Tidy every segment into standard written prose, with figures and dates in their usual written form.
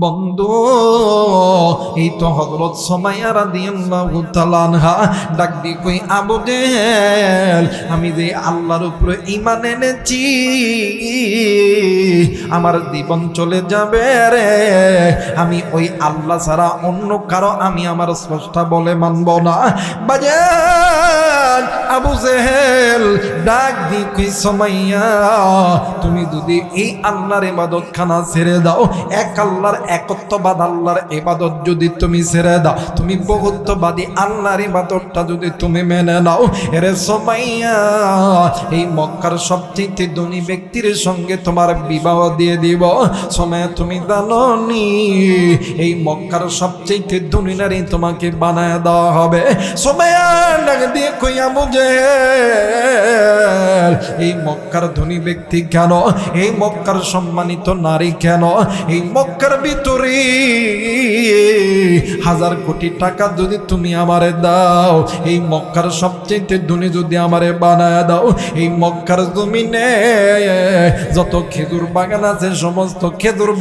বন্ধু এই তো হযরত সুমাইয়া রাদিয়াল্লাহু তাআলা আনহা ডাক দিয়ে কই আবু জেহেল, আমি যে আল্লাহর উপরে ঈমান এনেছি আমার জীবন চলে যাবে রে, আমি ওই আল্লাহ ছাড়া অন্য কারো আমি আমার স্রষ্টা বলে মানব না। বাজান আবু জেহেল ডাক দিয়ে কই সুমাইয়া, তুমি যদি এই আল্লাহর ইবাদত খানা ছেড়ে দাও, এক আল্লাহর একত্ববাদ আল্লাহর ইবাদত যদি তুমি ছেড়ে দাও, তুমি বহুত্ববাদী আল্লাহর ইবাদতটা যদি তুমি মেনে নাও, এরে সুমাইয়া এই মক্কার সবচেয়ে ধনী ব্যক্তির সঙ্গে তোমার বিবাহ দিয়ে দিব। সুমাইয়া তুমি জানো নি এই মক্কার সবচেয়ে ধনী নারী তোমাকে বানায় দেওয়া হবে। সুমাইয়া ডাক দিয়ে কই আবু জেহেল, এই মক্কার ধনী ব্যক্তি কেন, এই মক্কার সম্মানিত নারী কেন, এই মক্কার ভিতরে 1000 কোটি টাকা যদি তুমি আমারে দাও, এই মক্কার সবচেয়ে ধনী যদি আমারে বানায় দাও, এই মক্কার জমিনে যত খেজুর বাগান আছে সমস্ত খেজুর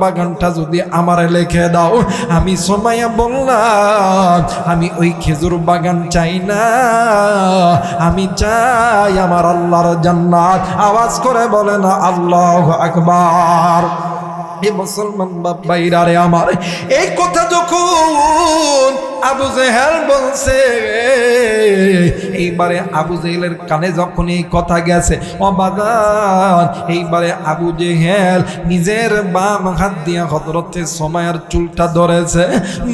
বাগানটা যদি আমারে লিখে দাও, আমি সুমাইয়া বললাম আমি ওই খেজুর বাগান চাই না, আমি চাই আমার আল্লাহর জান্নাত। আওয়াজ করে বলে না আল্লাহু আকবার। এই মুসলমান ভাইরা রে আমার, এই কথা যখন আবু জেহেল বলছে, এইবারে আবু জেহেলের কানে যখন এই কথা গেছে, ও বাজান এইবারে আবু জেহেল নিজের বাম হাত দিয়া হযরতে সুমাইয়ার চুলটা ধরেছে।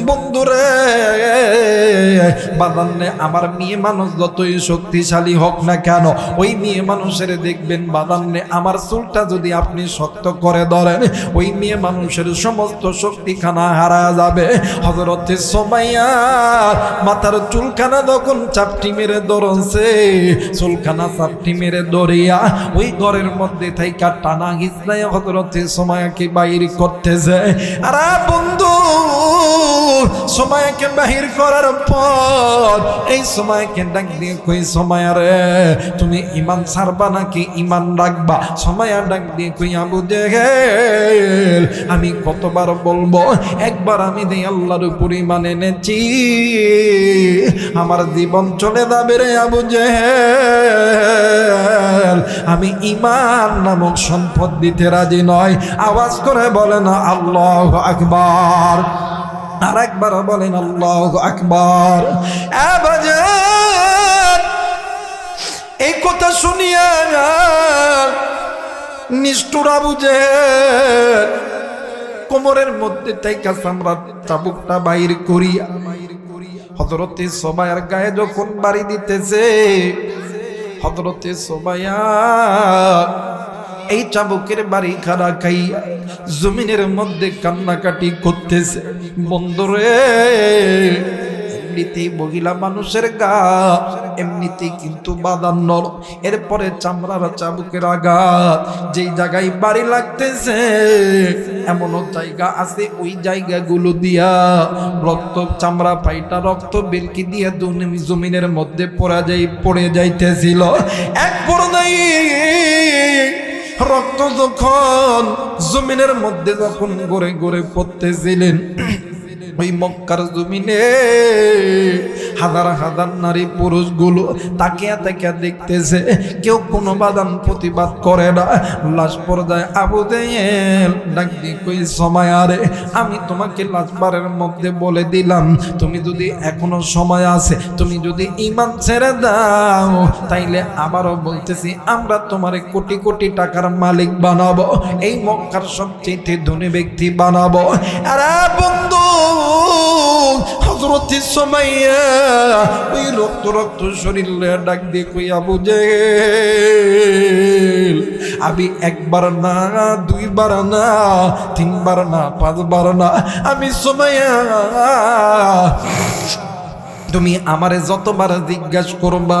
বন্ধুরে বাজানে, আমার মেয়ে মানুষ যতই শক্তিশালী হোক না কেন, ওই মেয়ে মানুষের দেখবেন বাজানে আমার চুলটা যদি আপনি শক্ত করে ধরেন, ওই মেয়ে মানুষের সমস্ত শক্তিখানা হারা যাবে। হযরতে সুমাইয়া মাথার চুলখানা যখন চাপটি মেরে ধরছে, চুলখানা চাপটি মেরে ধরিয়া ওই ঘরের মধ্যে থাইকা টানা হিজলাই হযরতে সুমাইয়াকে বাইর করতেছে। আর বন্ধু সুমাইয়াকে বাহির করার পর এই সুমাইয়াকে ডাক দিয়ে কই সুমাইয়া রে, তুমি ঈমান ছাড়বা নাকি ঈমান রাখবা? সুমাইয়া ডাক দিয়ে কই আবু জেহেল, আমি কতবার বলবো, একবার আমি দেই আল্লাহর উপর ঈমান এনেছি আমার জীবন চলে যাবে রে আবু জেহেল, আমি ঈমান নামক সম্পদ দিতে রাজি নয়। আওয়াজ করে বলেন আল্লাহু আকবার। আর একবার বলেন আল্লাহু আকবার। এই কথা শুনিয়া নিষ্ঠুর আবু জেহেল কোমরের মধ্যে থেকে চামড়ার চাবুকটা বাইর করিয়া হযরতে সুমাইয়ার গায়ে যখন বাড়ি দিতেছে, হযরতে সুমাইয়া এই চাবুকের বাড়ি খাড়া খাইয়া জমিনের মধ্যে কান্নাকাটি করতেছে। বন্ধুরে এমনিতেই মহিলা মানুষের গা এমনিতেই কিন্তু বাদান নরম, এরপরে চামড়ার চাবুকের আঘাত যেই জায়গায় বাড়ি লাগতেছে এমনও জায়গা আছে ওই জায়গাগুলো দিয়া রক্ত চামড়া পাইটা রক্ত বেলকি দিয়া জমিনের মধ্যে পড়ে যাইতেছিল। এক পর্যায়ে রক্ত যখন জমিনের মধ্যে যখন গড়ে গড়ে পড়তেছিলেন, ওই মক্কার জমিনে হাজার হাজার নারী পুরুষগুলো তাকিয়া তাকিয়া দেখতেছে, কেউ কোনো বাদান প্রতিবাদ করে না। লাস্ট পর্যায়ে আবু জেহেল ডাক দিয়ে কই সুমাইয়া রে, আমি তোমাকে লাস্টবারের মধ্যে বলে দিলাম, তুমি যদি এখনো সময় আছে, তুমি যদি ঈমান ছেড়ে দাও, তাইলে আবারও বলতেছি আমরা তোমারে কোটি কোটি টাকার মালিক বানাবো, এই মক্কার সবচেয়ে ধনী ব্যক্তি বানাবো। আরে বন্ধু হযরতে সুমাইয়া ওই রক্ত রক্ত শরীর ডাক দিয়ে কই আবু জেহেল, আমি একবার না, দুইবার না, তিনবার না, পাঁচবার না, আমি সুমাইয়া তুমি আমারে যতবার জিজ্ঞাসা করবা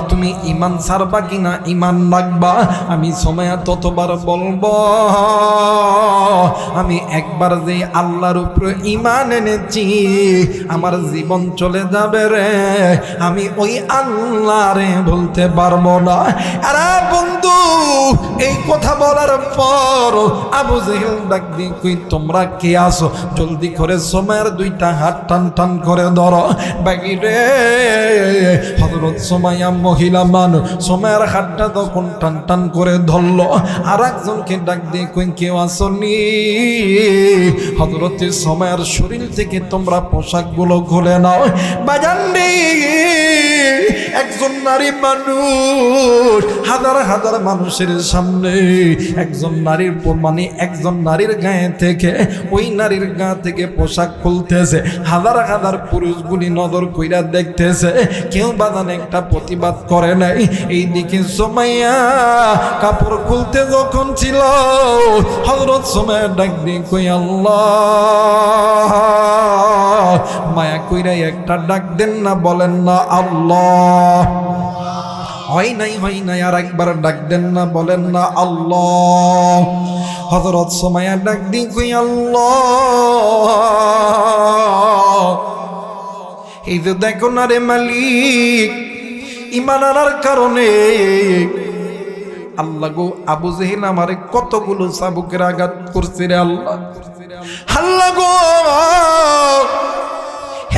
তুমি ঈমান ছাড়বা কিনা ঈমান রাখবা, আমি সময় ততবার বলবো আমি একবার যে আল্লাহর উপরে ঈমান এনেছি আমার জীবন চলে যাবে রে, আমি ওই আল্লাহরে বলতে পারবো না। আরে বন্ধু, এই কথা বলার পর আবু জেহেল ডাক দিয়ে কই তোমরা কে আসো, জলদি করে সময়ের দুইটা হাত টান টান করে ধরো। বাকি রে হযরত সুমাইয়া মহিলা মানুষ সময়ের হাতটা তখন টান টান করে ধরলো, আর একজনকে ডাক দিয়ে কই কেউ আসনি, হযরত সময়ের শরীর থেকে তোমরা পোশাকগুলো খুলে নাও। বাজান রে একজন নারী মানুষ হাজার হাজার মানুষের সামনে একজন নারীর মানে একজন নারীর গায়ে থেকে ওই নারীর গা থেকে পোশাক খুলতেছে, হাজার হাজার পুরুষগুলি নজর কইরা দেখতেছে, কেউ বাদান একটা প্রতিবাদ করে নাই। এইদিকে সুমাইয়া কাপড় খুলতে যখন ছিল হযরত সুমাইয়া ডাক দিয়ে কই আল্লাহ, মায়া কইরা একটা ডাক দেন না, বলেন না আল্লাহ। হয় নাই আর একবার ডাক দেন না, বলেন না আল্লাহ। হযরত সুমাইয়া ডাক দিয়ে কই আল্লাহ, এই যে দেখো না রে মালিক, ঈমান আনার কারণে আল্লাহ গো আবু জেহেল আমারে কতগুলো চাবুকের আঘাত করছে রে আল্লাহ, আল্লাহ গো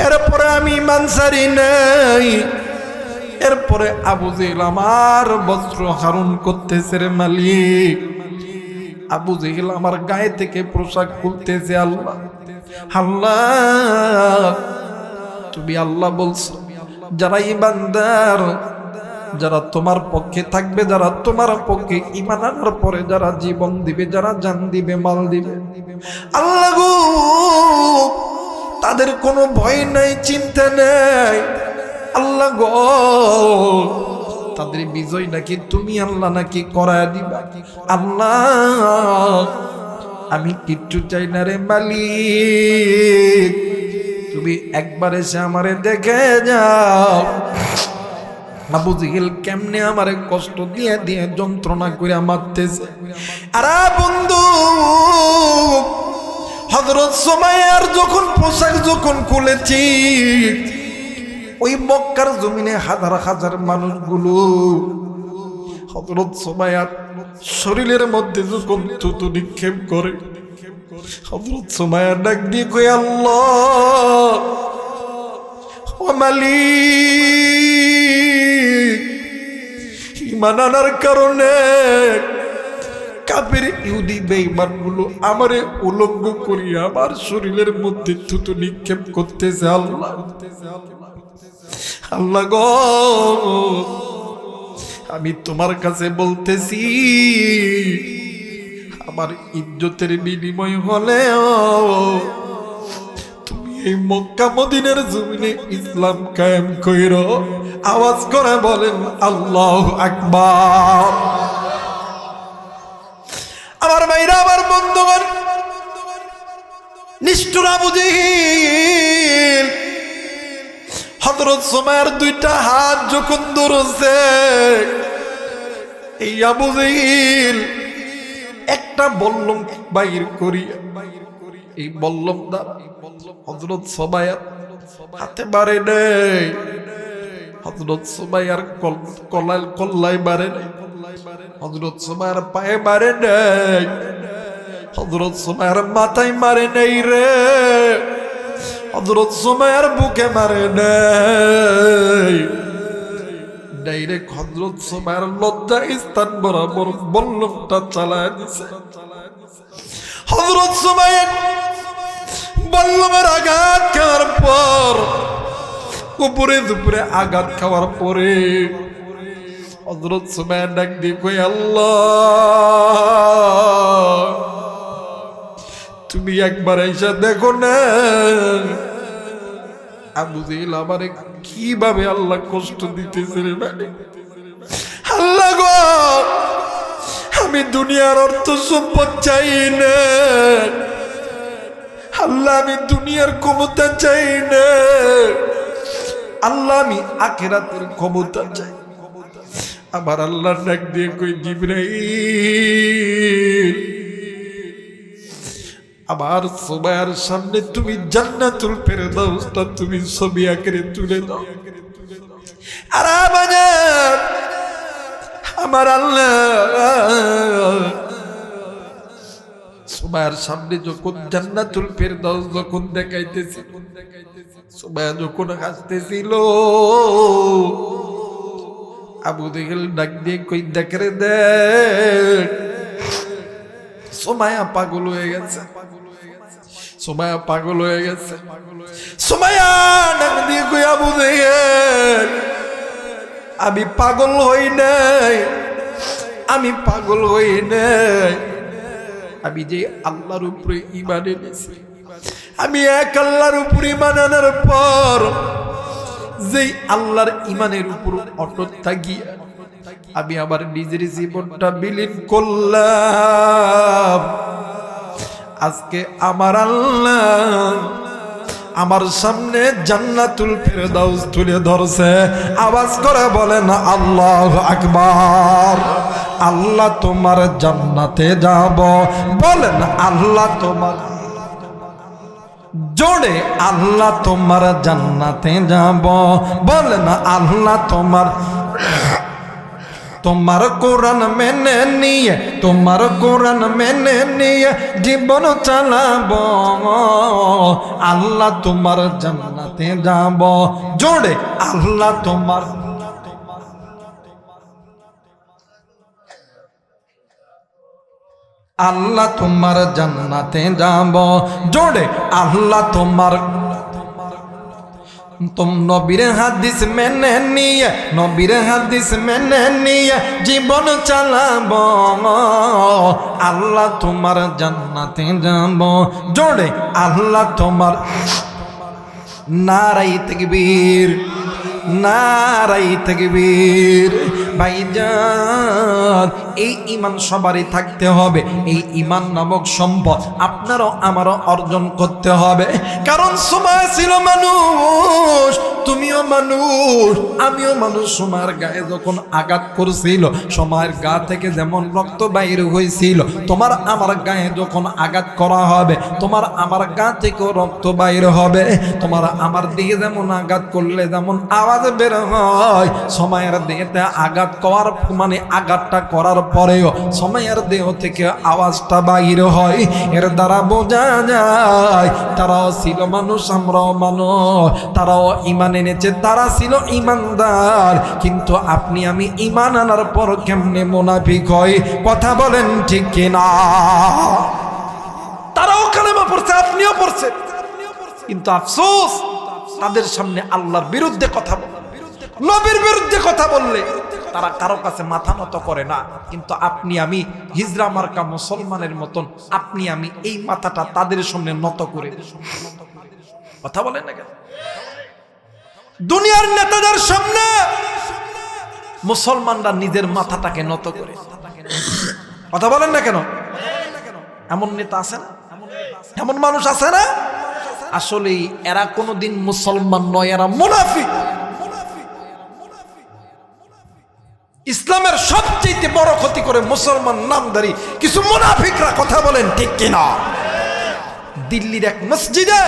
এরপরে আমি ঈমান ছাড়ি নাই, এরপরে আবু জেহেল আমার বস্ত্র হরণ করতেছে রে মালিক, আবু জেহেল আমার গায়ে থেকে পোশাক খুলতেছে আল্লাহ। আল্লাহ তুমি আল্লাহ বলছো যারা ঈমানদার, যারা তোমার পক্ষে থাকবে, যারা তোমার পক্ষে ঈমান আনার পরে যারা জীবন দিবে, যারা জান দিবে, মাল দিবে, আল্লাহ গো তাদের কোনো ভয় নাই, চিন্তা নেই, আল্লাহ গো তাদের বিজয় নাকি তুমি আল্লাহ নাকি করায় দিবা। আল্লাহ আমি কিচ্ছু চাই না রে মালিক, তুমি একবার এসে আমারে দেখে যাও আবু জেহেল কেমনে আমারে কষ্ট দিয়ে দিয়ে যন্ত্রণা করে মারতেছে। আরে বন্ধু হযরত সুমাইয়ার যখন পোশাক যখন খুলেছি ওই মক্কার জমিনে হাজার হাজার মানুষগুলো হযরত সুমাইয়ার শরীরের মধ্যে যখন থুতু নিক্ষেপ করে, হযরত সুমাইয়া ডাক দিয়ে কই আল্লাহ ও মালিক, ঈমান আনার কারণে কাফের ইহুদি বেঈমানগুলো আমারে উলঙ্গ করিয়া আমার শরীরের মধ্যে থুতু নিক্ষেপ করতেছে আল্লাহ। আল্লাহ গো আমি তোমার কাছে বলতেছি আমার ইজ্জতের বিনিময় হলেও তুমি এই মক্কা মদিনার জমিনে ইসলাম কায়েম কইরো। আওয়াজ করে বলেন আল্লাহু আকবার। আমার ভাইরা, আমার বন্ধুগণ, নিষ্ঠুর আবু জেহেল হযরত সুমাইয়ার দুইটা হাত যখন ধরেছে, এই আবু জেহেল একটা বল্লম বাইর করিয়া এই বল্লম দ্বারা হযরত সুমাইয়ার হাতে বাড়ে নেই, হযরত সুমাইয়ার কল্লায় বাড়ে নেই, হযরত সুমাইয়ার পায়ে মারে নেই, হযরত সুমাইয়ার মাথায় মারে নেই রে, হযরত সুমাইয়ার বুকে মারে নেই, ডাইরেক্ট হযরত সুমাইয়ার লজ্জা স্থান বরাবর বল্লমটা চালায় দিছে। হযরত সুমাইয়া বল্লমের আঘাত খাওয়ার পর উপরে দুপুরে আঘাত খাওয়ার পরে হযরত সুমাইয়া ডাক দিয়ে কই আল্লাহ তুমি একবার এসে দেখো না আবু জেহেল আমারে কিভাবে আল্লাহ কষ্ট দিতেছে রে মানে। আল্লাহ গো আমি দুনিয়ার অর্থ সম্পদ চাই না আল্লাহ, আমি দুনিয়ার ক্ষমতা চাই না আল্লাহ আমি আখিরাতের ক্ষমতা চাই। আবার আল্লাহ ডাক দিয়ে কই জিবরাইল আমার সুমায়ার সামনে তুমি জান্নাতুল ফেরদাউসটা তুমি ছবি আঁকড়ে তুলে দাও। আর আমার আল্লাহ সুমায়ার সামনে যখন জান্নাতুল ফেরদাউস যখন দেখাইতেছি, সুমায়া যখন হাসতেছিল, আবু জেহেল ডাক দিয়ে কই দেখ রে দেখ, সুমায়া পাগল হয়ে গেছে, সুমায়া পাগল হয়ে গেছে। সুমায়া ডাক দিয়ে কই আবু জেহেল আমি পাগল হই নাই, আমি পাগল হই নাই, আমি যে আল্লাহর উপরে ঈমান এনেছি, আমি এক আল্লাহর উপরে ঈমান আনার পর যেই আল্লাহর ঈমানের উপর অটুট থাকি আমি আমার নিজের জীবনটা বিলীন করলাম। আজকে আমার আল্লাহ আমার সামনে জান্নাতুল ফেরদাউস তুলে ধরছে। আওয়াজ করে বলেন আল্লাহু আকবার। আল্লাহ তোমার জান্নাতে যাব, বলেন আল্লাহ তোমার, জোরে আল্লাহ তোমার জান্নাতে যাব, বলেন আল্লাহ তোমার, তোমার কোরআন মেনে নিয়ে, তোমার কোরআন মেনে নিয়ে জীবন চালাবো, আল্লাহ তোমার জান্নাতে যাব, জোরে আল্লাহ তোমার, আল্লাহ তোমার জান্নাতে যাব, জোরে আল্লাহ তোমার, तुम नबीर हादिस मेने निये, नबीर हादिस मेने निये जीवन चालाबो, आल्लाह तुम्हार जन्नते जाबो, जोड़े आल्लाह तुम्हार, नाराई तकबीर, नाराई तकबीर। ভাইজান এই ঈমান সবারই থাকতে হবে, এই ঈমান নামক সম্পদ আপনারও আমারও অর্জন করতে হবে। কারণ সময় ছিল মানুষ, তুমিও মানুষ আমিও মানুষ, সময়ের গায়ে যখন আঘাত করছিল, সময়ের গা থেকে যেমন রক্ত বাইর হয়েছিল, তোমার আমার গায়ে যখন আঘাত করা হবে, তোমার আমার গা থেকেও রক্ত বাইর হবে। তোমার আমার দিকে যেমন আঘাত করলে যেমন আওয়াজ বের হয়, সময়ের দেহতে আঘাত করার মানে আঘাতটা করার পরেও সময়ের দেহ থেকে আওয়াজটা বাইর হয়। এর দ্বারা বোঝা যায় তারাও ছিল মানুষ, আমরাও মানুষ, তারাও ঈমান এনেছে, তারা ছিল ঈমানদার। কিন্তু আপনি আমি ঈমান আনার পর কেমনে মুনাফিক হয়, কথা বলেন ঠিক কিনা? তারাও কালেমা পড়ছে, আপনিও পড়ছেন, কিন্তু আফসোস তাদের সামনে আল্লাহর বিরুদ্ধে কথা বলে, নবীর বিরুদ্ধে কথা বললে তারা কারো কাছে মাথা নত করে না। কিন্তু আপনি আমি হিজরা মার্কা মুসলমানের মতন আপনি আমি এই মাথাটা তাদের সামনে নত করে কথা বলেন না কেন? দুনিয়ার নেতাদের সামনে মুসলমানরা নিজের মাথাটাকে নত করে কথা বলেন না কেন? এমন নেতা আছে না, এমন মানুষ আছে না? আসলে এরা কোনোদিন মুসলমান নয়, এরা মুনাফিক। ইসলামের সবচেয়ে বড় ক্ষতি করে মুসলমান নামধারী কিছু মুনাফিকরা, কথা বলেন ঠিক কিনা? দিল্লির এক মসজিদে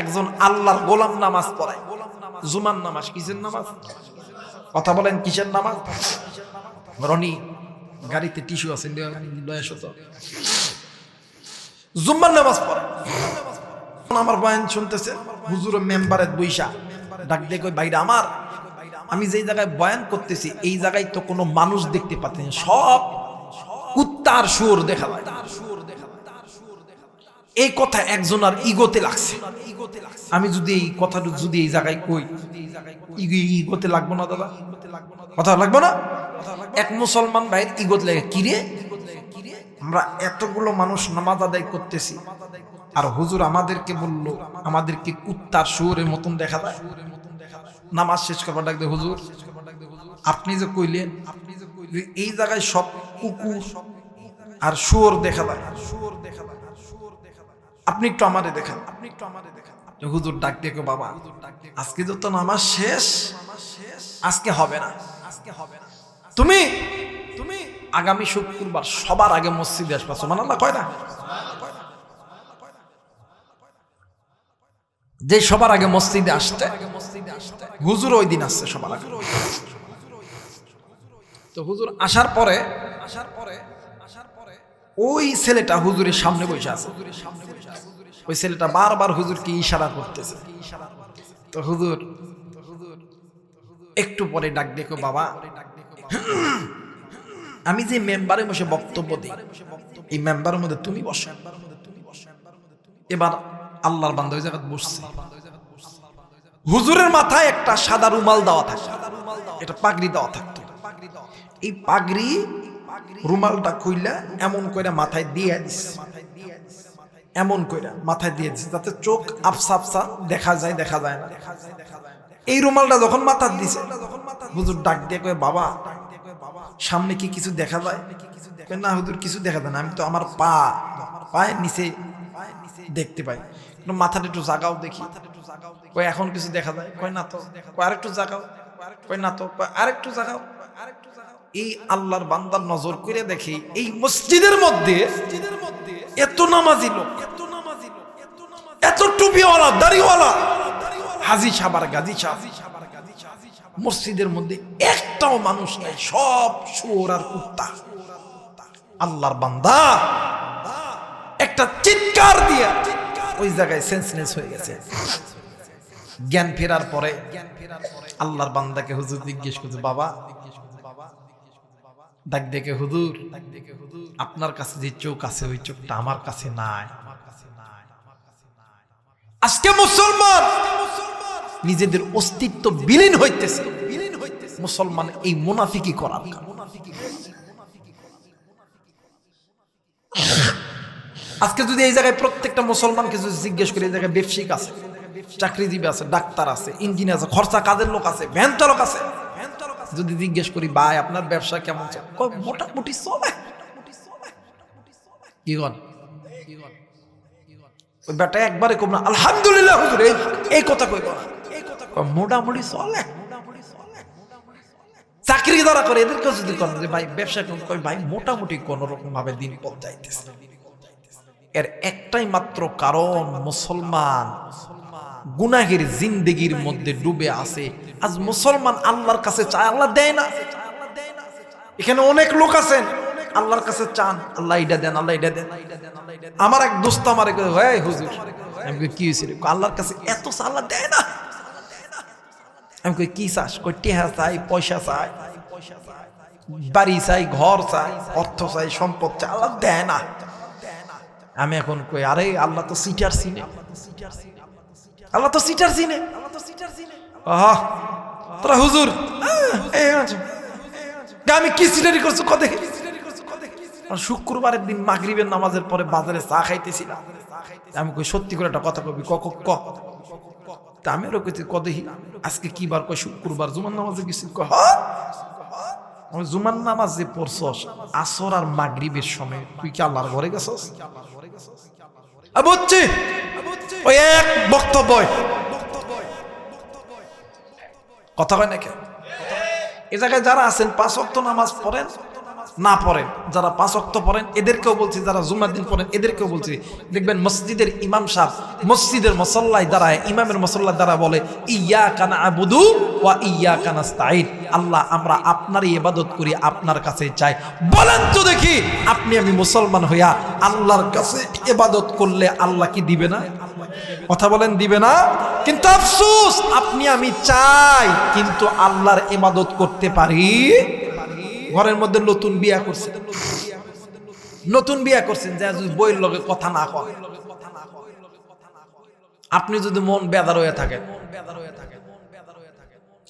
একজন আল্লাহর গোলাম নামাজ পড়ায়, জুমার নামাজ। কিসের নামাজ? কথা বলেন কিসের নামাজ? রনি গাড়িতে টিস্যু আছে, জুম্মার নামাজ পড়ায়। আমার বয়ান শুনতেছে, হুজুর মেম্বারের বৈশা ডাক দিয়ে কই বাইরে আমার, আমি যেই জায়গায় বয়ান করতেছি এই জায়গায় তো কোনো মানুষ দেখতে পাচ্ছেন, সব কুত্তার সুর দেখা যায়। এই কথা একজন আর ইগোতে লাগছে। আমি যদি এই কথাটা যদি এই জায়গায় কই, ইগোতে লাগবো না দাদা? কথা লাগবো না? এক মুসলমান ভাইয়ের ইগোতে লাগে, কিরে আমরা এতগুলো মানুষ নামাজ আদায় করতেছি আর হুজুর আমাদেরকে বললো আমাদেরকে কুত্তার সুরের মতন দেখা যায়। নামাজ শেষ করবার ডাক দে, হুজুর আপনি যে কইলেন এই জায়গায় সব কুকুর আর শুয়োর দেখা যায়, আপনি একটু আমারে দেখান, আপনি একটু আমারে দেখান। হুজুর ডাক দিয়ে কয়, বাবা আজকে তো নামাজ শেষ, আজকে হবে না, তুমি আগামী শুক্রবার সবার আগে মসজিদে আসবা। সুবহানাল্লাহ কয় না? যে সবার আগে মসজিদে আসতে, হুজুর ওই দিন আসছে সবার আগে। তো হুজুর আসার পরে ওই ছেলেটা হুজুরের সামনে বসে আছে। ওই ছেলেটা বারবার হুজুরকে ইশারা করতেছে। তো হুজুর একটু পরে ডাক দেখো, বাবা আমি যে মেম্বারে বসে বক্তব্য দিই, এই মেম্বারের মধ্যে তুমি বসো। এবার আল্লাহর বান্দা ওই জায়গায় বসছে। হুজুরের মাথায় একটা সাদা রুমাল দেওয়া থাকে, এটা পাগড়ি দেওয়া থাকতো। এই পাগড়ি রুমালটা খুইলা এমন কইরা মাথায় দিয়ে দিছে, এমন কইরা মাথায় দিয়ে দিছে যাতে চোখ আফসা আফসা দেখা যায় না। এই রুমালটা যখন মাথা দিছে, হুজুর ডাক দিয়ে কয়, বাবা সামনে কি কিছু দেখা যায়? না হুজুর কিছু দেখা যায় না, আমি তো আমার পায়ের নিচে দেখতে পাই। মাথাটা একটু জাগাও দেখি। কয় এখন কিছু দেখা যায়? কয় না তো। আরেকটু জাগাও। কয় না তো। আরেকটু জাগাও। এই আল্লাহর বান্দার নজর করে দেখি এই মসজিদের মধ্যে এত নামাজি লোক, এত টুপিওয়ালা দাড়িওয়ালা হাজি সাহেব আর গাজী সাহেব, মসজিদের মধ্যে একটাও মানুষ নাই, সব শুয়োর আর কুত্তা। আল্লাহর বান্দা একটা চিৎকার দিয়ে ওই জায়গায় সেন্সলেস হয়ে গেছে। জ্ঞান ফেরার পরে আল্লাহর বান্দাকে হুজুর জিজ্ঞেস করছে, বাবা ডাক দেখে, হুজুর আপনার কাছে যে চোখ আছে ওই চোখটা আমার কাছে নাই। আজকে মুসলমান নিজেদের অস্তিত্ব বিলীন হইতেছে মুসলমান এই মুনাফিকি করার কারণে। আজকে যদি এই জায়গায় প্রত্যেকটা মুসলমানকে যদি জিজ্ঞেস করি, এই জায়গায় ব্যবসায়িক আছে, চাকরিজীবী আছে, ডাক্তার আছে, ইঞ্জিনিয়ার আছে, খরচা কাজের লোক আছে, ভ্যান চালক আছে, যদি জিজ্ঞেস করি ভাই আপনার ব্যবসা কেমন চলে, মোটামুটি চলে। কি গন ওই বেটা একবারে কম না, আলহামদুলিল্লাহ হুজুর এই কথা কইব না, মোটামুটি চলে। চাকরি যারা করে এদেরকে যদি করেন যে ভাই ব্যবসা কই, ভাই মোটামুটি কোন রকম ভাবে দিন পথ যাইতেছে। এর একটাই মাত্র কারণ, মুসলমান গুনাহের জিন্দেগির মধ্যে ডুবে আছে। আজ মুসলমান আল্লাহর কাছে চায়, আল্লাহ দেয় না। এখানে অনেক লোক আছেন আল্লাহর কাছে চান, আল্লাহ এটা দেন, আল্লাহ এটা দেন। আমার এক দোস্ত আমারে কয়, এই হুজুর, আমি কই কি হইছে? আল্লাহর কাছে এত চা, আল্লাহ দেয় না। আমি কই কি চাস? কই টেহা চাই, পয়সা চাই, বাড়ি চাই, ঘর চাই, অর্থ চাই, সম্পদ চাই, আল্লাহ দেয় না। আমি এখন কই, আরে আল্লাহ তো সিটার চিনে, আল্লাহ তো সিটার চিনে। আহা তোরা হুজুর আমি কি সিটারি করছো কত? শুক্রবারের দিন মাগরিবের নামাজের পরে বাজারে চা খাইতেছিলাম। আমি কই সত্যি করে একটা কথা কবি, তা আমি আরো কইছি কদেহি আজকে কি বার? কয় শুক্রবার, জুমার নামাজে গেছি। জুমার নামাজ যে পড়ছস আসর আর মাগরিবের সময়, তুই কি আল্লাহর ঘরে গেছস? বুঝছি ওই এক বক্তব্য, কথা কয় নাকি? এ জায়গায় যারা আছেন 5 ওয়াক্ত নামাজ পড়েন না পড়েন, যারা 5 ওয়াক্ত পড়েন এদেরকেও বলছি, যারা জুমার দিন পড়েন এদেরকেও বলছি। দেখবেন মসজিদের ইমাম সাহেব মসজিদের মুসল্লায় দাঁড়ায়, ইমামের মুসল্লায় দাঁড়া বলে, ইয়্যাকা না'বুদু ওয়া ইয়্যাকা নাস্তাঈন, আল্লাহ আমরা আপনারই ইবাদত করি, আপনার কাছে চাই। বলেন তো দেখি, আপনি আমি মুসলমান হইয়া আল্লাহর কাছে ইবাদত করলে আল্লাহ কি দিবে না? কথা বলেন, দিবে না? কিন্তু আফসোস, আপনি আমি চাই কিন্তু আল্লাহর ইবাদত করতে পারি। ঘরের মধ্যে নতুন বিয়া করছেন যে বইয়ের লগে কথা না কয়, আপনি যদি মন বেদার হয়ে থাকেন,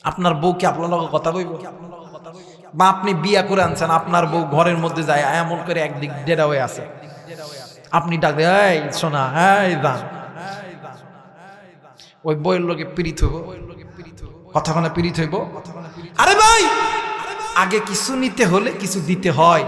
আপনার বউ কি আপনার লগে কথা কইব? বা আপনি বিয়া করে আনছেন, আপনার বউ ঘরের মধ্যে যায় এমন করে একদিক ডেরা হয়ে আছে, আপনি ডাক দেন, এই শোনা, এই দান, ওই বইয়ের লগে পীড়িত হইব, কথাখানে পীড়িত হইব। আরে ভাই, আগে কিছু নিতে হলে কিছু দিতে হয়।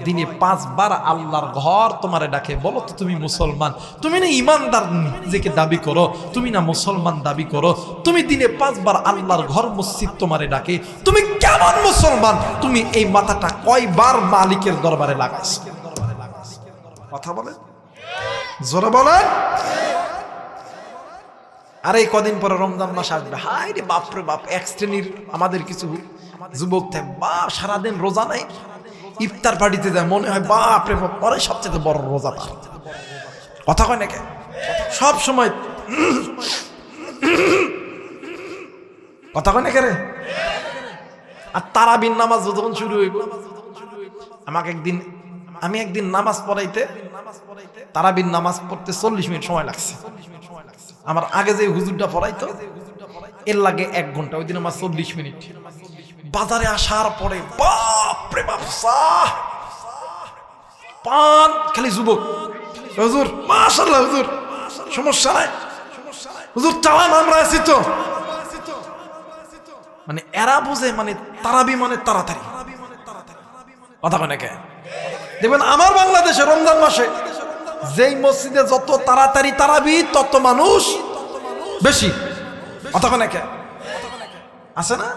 দিনে 5 বার আল্লাহর ঘর তোমারে ডাকে, বলো তো তুমি মুসলমান? তুমি না ইমানদার নিজেকে দাবি করো, তুমি না মুসলমান দাবি করো, তুমি দিনে 5 বার আল্লাহর ঘর মসজিদ তোমারে ডাকে, তুমি কেমন মুসলমান? তুমি এই মাথাটা কয়বার মালিকের দরবারে লাগাইছো? কথা বলেন, জোরে বলেন। আর এই কদিন পরে রমজান মাস আসবে, হায় রে বাপরে বাপ, এক শ্রেণীর আমাদের কিছু যুবক থাকে, বা সারাদিন রোজা নাই, ইফতার পার্টিতে যায়, মনে হয় বাপরে বাপ পরে সবচেয়ে বড় রোজা তার। কথা কয় নাকি? সব সময় কথা কয় নাকি রে? আর তারাবির নামাজ যখন শুরু হইব, আমি একদিন নামাজ পড়াইতে, তারাবির নামাজ পড়তে 40 মিনিট সময় লাগছে। আমার আগে যে হুজুরটা পড়াইতো এর লাগে 1 ঘন্টা, ওই দিন আমার 40 মিনিট। বাজারে আসার পরে বাপরে বাপ, পান খালি যুবক, হুজুর মাশাআল্লাহ, হুজুর সমস্যা নাই, হুজুর চালান, আমরা আছি তো। মানে এরা বুঝে, মানে তারাবি মানে তাড়াতাড়ি। কথা কয় নাকি? দেখবেন আমার বাংলাদেশে রমজান মাসে যেই মসজিদে যত তাড়াতাড়ি তারাবি তত মানুষ বেশি। কথা কয় নাকি? আছে না?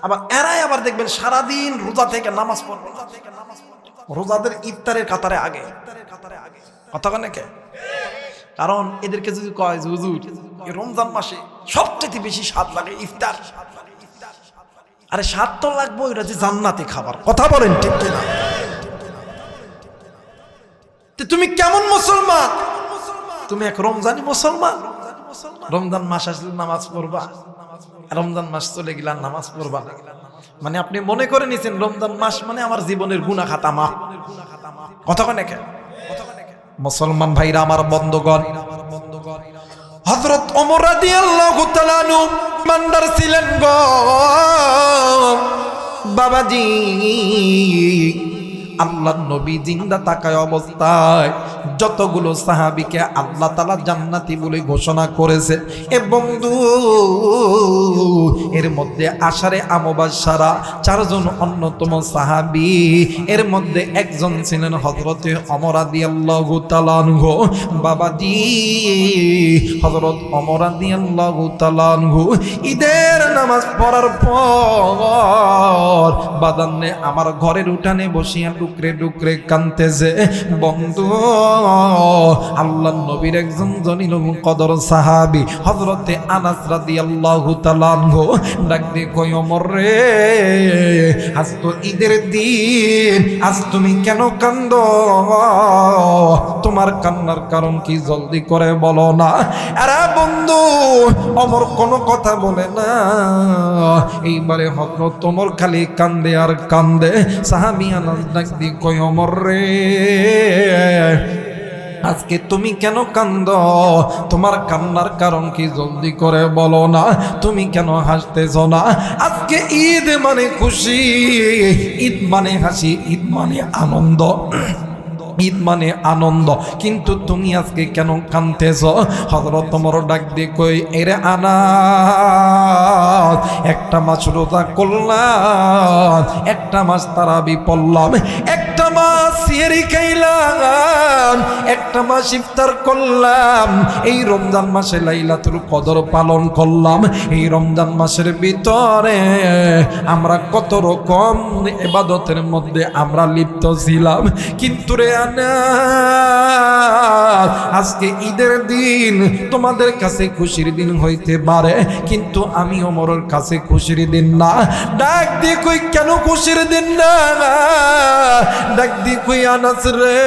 আবার এরাই আবার দেখবেন সারাদিন রোজা থেকে নামাজ পড়বে, রোজাদের ইফতারের কাতারে আগে। কথা কয় নাকি? কারণ এদেরকে যদি কয় যে হুজুর এই রমজান মাসে সবচেয়ে বেশি স্বাদ লাগে ইফতার, আরে স্বাদ তো লাগবে, ওইটা যে জান্নাতি খাবার। কথা বলেন ঠিক কিনা? তুমি কেমন মুসলমান? তুমি এক রমজানি মুসলমান। রমজান মাস আসলে নামাজ পড়বা, রমজান মাস চলে গেলে নামাজ পড়বা না। মানে আপনি মনে করে নিছেন রমজান মাস মানে আমার জীবনের গুনাহ খাতা মাফ। কথা কয় নাকি? মুসলমান ভাইরা আমার, বন্ধুগণ, হযরত ওমর রাদিয়াল্লাহু তাআলা আনহু ইমানদার ছিলেন গো বাবাজি। আল্লাহর নবী জিন্দা থাকা অবস্থায় যতগুলো সাহাবীকে আল্লাহ তাআলা জান্নাতি বলে ঘোষণা করেছে, এ বন্ধু এর মধ্যে আশারে আমবাশশারা 4 জন অন্যতম সাহাবী, এর মধ্যে একজন ছিলেন হযরতে ওমর রাদিয়াল্লাহু তাআলা আনহু। বাবাজি হযরত ওমর রাদিয়াল্লাহু তাআলা আনহু ঈদের নামাজ পড়ার পর বাদান্নে আমার ঘরের উঠানে বসিয়া ডুকরে ডুকরে কাঁদতেছে। বন্ধু আল্লাহর নবীর একজন জলিলুল কদর সাহাবী হযরতে আনাস রাদিয়াল্লাহু তাআলা আনহু ডাক দিয়ে কই, ওমর রে, আজ তো ঈদের দিন, আজ তুমি কেন কান্দো? তোমার কান্নার কারণ কি জলদি করে বলো না। আরে বন্ধু, ওমর কোনো কথা বলে না। এইবারে হযরত ওমর খালি কান্দে আর কান্দে। সাহাবী আনাস ডাক দিয়ে কই, ওমর রে, আজকে তুমি কেন কান্দো? তোমার কান্নার কারণ কি জলদি করে বলো না। তুমি কেন হাসতেছ না? আজকে ঈদ মানে খুশি, ঈদ মানে হাসি, ঈদ মানে আনন্দ, ঈদ মানে আনন্দ, কিন্তু তুমি আজকে কেন কাঁদতেছ? হযরত ওমর ডাক দিয়ে কই, এরে আনাস, একটা মাস রোজা করলাম, একটা মাস তারাবি পড়লাম, একটা মাস সিহরি খাইলাম, একটা মাস ইফতার করলাম, এই রমজান মাসে লাইলাতুল কদর পালন করলাম। এই রমজান মাসের ভিতরে আমরা কত রকম ইবাদতের মধ্যে আমরা লিপ্ত ছিলাম, কিন্তু রে আজকে ঈদের দিন তোমাদের কাছে খুশির দিন হইতে পারে, কিন্তু আমি ওমরের কাছে খুশির দিন না। ডাক দিয়ে কই, কেন খুশির দিন না? ডাক দিয়ে কই, আনাস রে,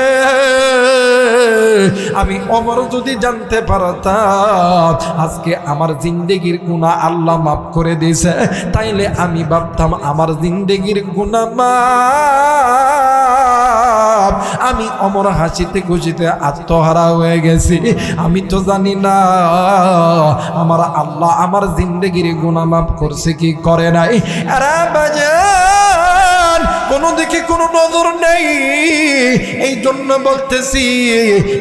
আমি ওমর যদি জানতে পারতাম আজকে আমার জিন্দেগির গুনাহ আল্লাহ মাফ করে দিয়েছে, তাইলে আমি ভাবতাম আমার জিন্দেগির গুনাহ মাফ। আমি ওমর হাসিতে খুশিতে আত্মহারা হয়ে গেছি। আমি তো জানি না আমার আল্লাহ আমার জিন্দেগির গুনাহ মাফ করছে কি করে নাই। আরে বাজান, কোনো দিকে কোনো নজর নেই। এই জন্য বলতেছি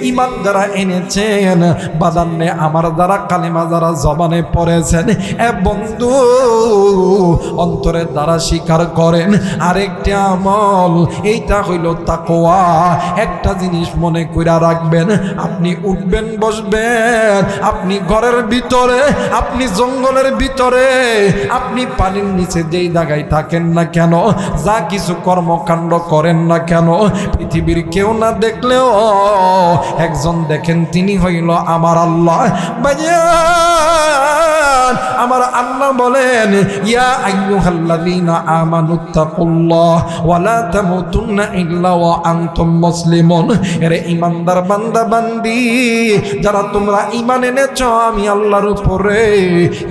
ঈমান যারা এনেছেন বাদান্নে আমার দ্বারা কালিমা যারা জবানে পড়েছেন, এ বন্ধু অন্তরের দ্বারা স্বীকার করেন আরেকটি আমল, এইটা হইল তাকওয়া। একটা জিনিস মনে কইরা রাখবেন, আপনি উঠবেন বসবেন, আপনি ঘরের ভিতরে, আপনি জঙ্গলের ভিতরে, আপনি পানির নিচে যেই জায়গায় থাকেন না কেন, যা কিছু কর্মকাণ্ড করেন না কেন, পৃথিবীর কেউ না দেখলেও একজন দেখেন, তিনি হইল আমার আল্লাহ। বাজান আমার আল্লাহ বলেন, ইয়া আইয়ুহাল্লাযীনা আমানুত্তাকুল্লাহ ওয়া লা তামুতুন্না ইল্লা ওয়া আনতুম মুসলিমুন। এরে ঈমানদার বান্দা বান্দি, যারা তোমরা ঈমান এনেছো আমি আল্লাহর উপরে,